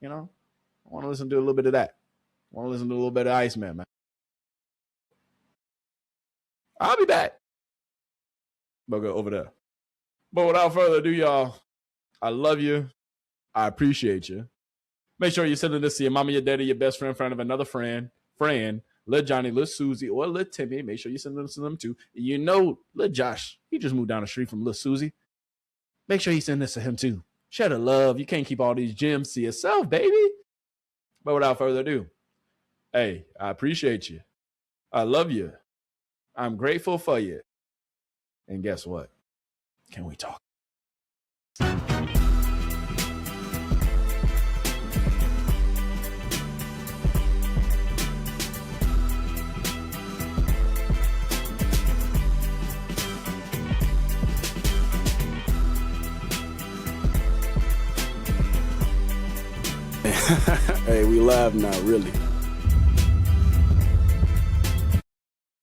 You know, I want to listen to a little bit of that. I want to listen to a little bit of Iceman, man. I'll be back. But go over there. But without further ado, y'all, I love you. I appreciate you. Make sure you're sending this to your mama, your daddy, your best friend of another friend, Lil Johnny, Lil Susie, or Lil Timmy. Make sure you send this to them too. You know, Lil Josh, he just moved down the street from Lil Susie. Make sure you send this to him too. Share the love. You can't keep all these gems to yourself, baby. But without further ado, hey, I appreciate you. I love you. I'm grateful for you. And guess what? Can we talk? Hey, we live now, really.